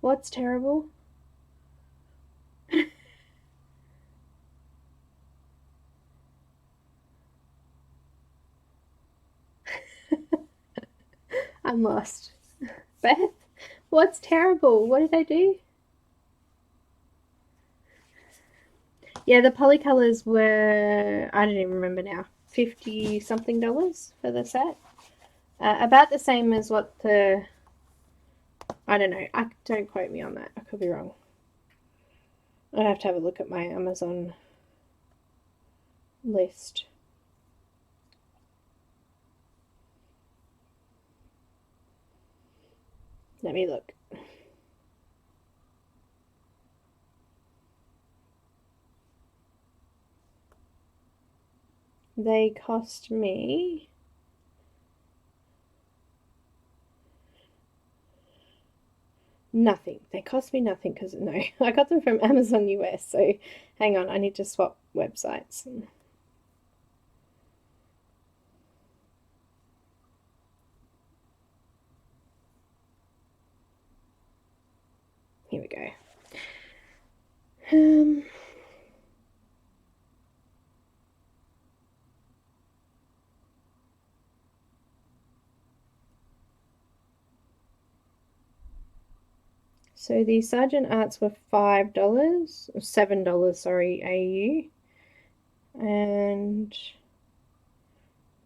What's terrible? I'm lost. Beth, what's terrible? What did I do? Yeah, the polycolors were, I don't even remember now, 50 something dollars for the set. About the same as what the, I don't know, don't quote me on that, I could be wrong. I'd have to have a look at my Amazon list. Let me look. They cost me nothing. They cost me nothing because, no, I got them from Amazon US. So hang on, I need to swap websites. Here we go. So the Sergeant Arts were $5, or $7, sorry, AU. And it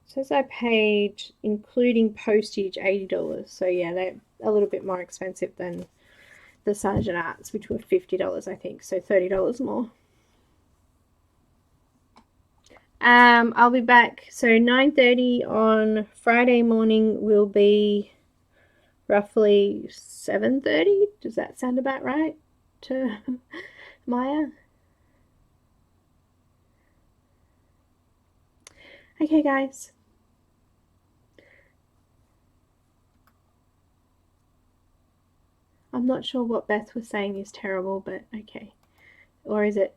says I paid, including postage, $80. So yeah, they're a little bit more expensive than the Sergeant Arts, which were $50, I think. So $30 more. I'll be back. So 9:30 on Friday morning will be roughly 7:30. Does that sound about right to Maya? Okay, guys. I'm not sure what Beth was saying is terrible, but okay. Or is it?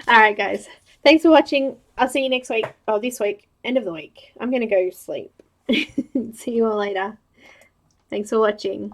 Alright, guys. Thanks for watching. I'll see you next week. Oh, this week. End of the week. I'm going to go sleep. See you all later. Thanks for watching.